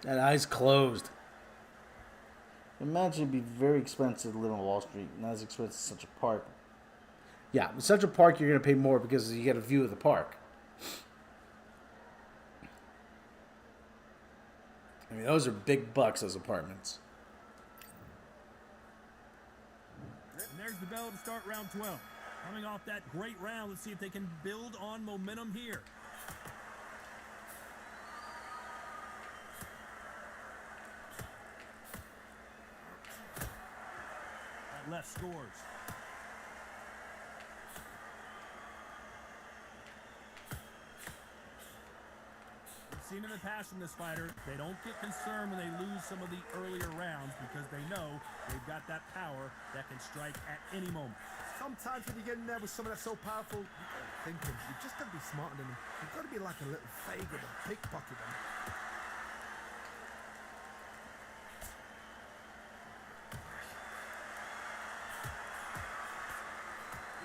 That eye's closed. Imagine it'd be very expensive to live on Wall Street, not as expensive as Central Park. Yeah, with Central Park you're going to pay more because you get a view of the park. I mean, those are big bucks, those apartments. And there's the bell to start round 12. Coming off that great round, let's see if they can build on momentum here. That left scores. Seen in the past from this fighter, they don't get concerned when they lose some of the earlier rounds because they know they've got that power that can strike at any moment. Sometimes when you get in there with someone that's so powerful, you've got to think him. You've just got to be smarter than him. You've got to be like a little faggot and pickpocket him.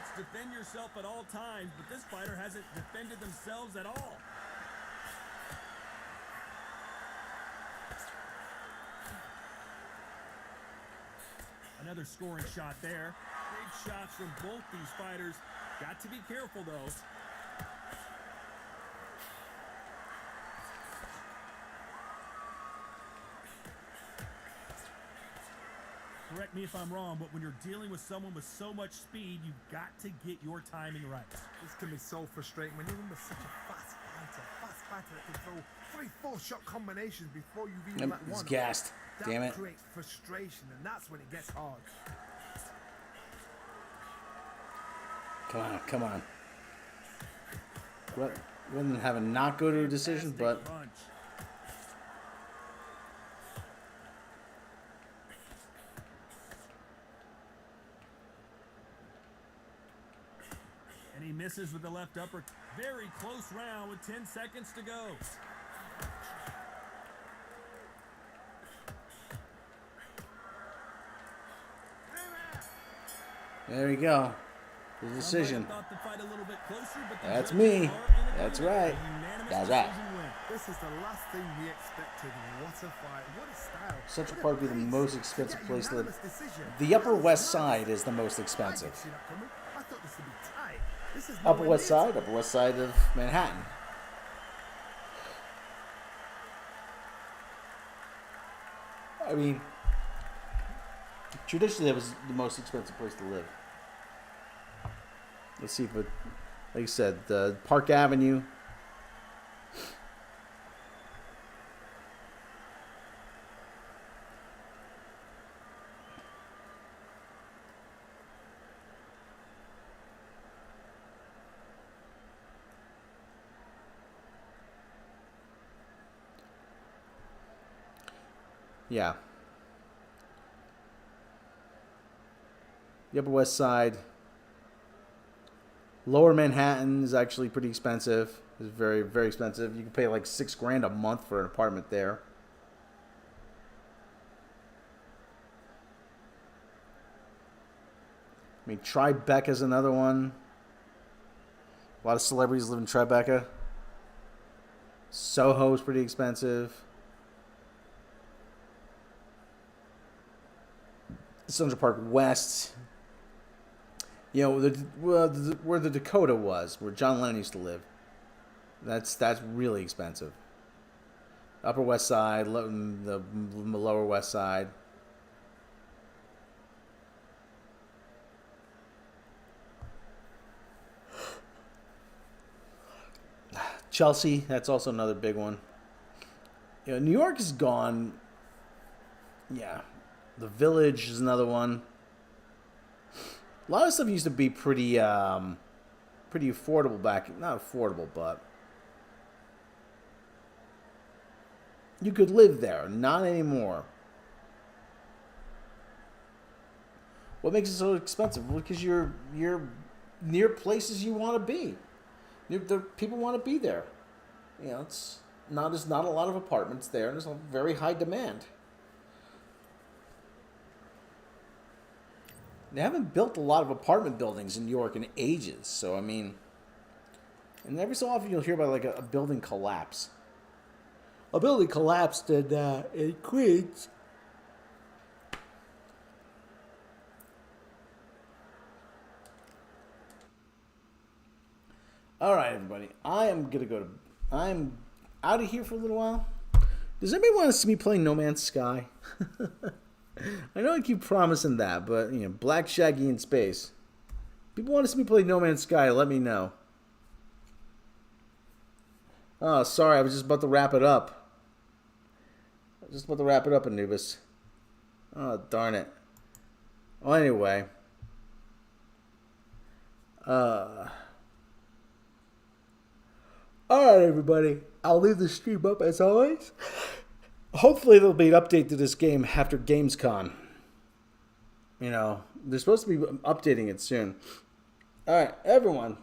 It's defend yourself at all times, but this fighter hasn't defended themselves at all. Another scoring shot there. Big shots from both these fighters. Got to be careful, though. Correct me if I'm wrong, but when you're dealing with someone with so much speed, you've got to get your timing right. This can be so frustrating when you're in with such a fast fighter that can throw 3-4 shot combinations before you've even let He's one. gassed. Damn it. That creates frustration, and that's when it gets hard. Come on, come on. Rather than have a not go to a decision, but Punch. And he misses with the left upper. Very close round with 10 seconds to go. there you go. The decision. Thought the fight a little bit closer, but the That's judges me. are in That's agreement. right. A unanimous That's right. decision win. This is the last thing we expected. What a fight. What a style. Central What a Park would be the pace. most To expensive get a place to live. unanimous decision. The Upper That is West nice. Side is the most I expensive. didn't see that coming. I thought this would be tight. This is Upper nowhere West near Side, Upper West Side of Manhattan. I mean, traditionally that was the most expensive place to live. Let's see if it, like I said, Park Avenue. Yeah. The Upper West Side. Lower Manhattan is actually pretty expensive. It's very, very expensive. You can pay like $6,000 a month for an apartment there. I mean, Tribeca is another one. A lot of celebrities live in Tribeca. Soho's pretty expensive. Central Park West. You know, where the Dakota was, where John Lennon used to live. That's really expensive. Upper West Side, the Lower West Side. Chelsea, that's also another big one. You know, New York is gone. Yeah. The Village is another one. A lot of stuff used to be pretty affordable back. Not affordable, but you could live there. Not anymore. What makes it so expensive? Well, because you're near places you want to be. The people want to be there. You know, there's not a lot of apartments there, and there's a very high demand. They haven't built a lot of apartment buildings in New York in ages, so I mean, and every so often you'll hear about like a building collapse. A building collapsed in Queens. All right, everybody. I'm out of here for a little while. Does anybody want to see me play No Man's Sky? I know I keep promising that, but, you know, Black Shaggy in space. People want to see me play No Man's Sky, let me know. Oh, sorry, I was just about to wrap it up. Anubis. Oh, darn it. Well, anyway. Alright, everybody. I'll leave the stream up as always. Hopefully there'll be an update to this game after Gamescom. You know, they're supposed to be updating it soon. Alright, everyone.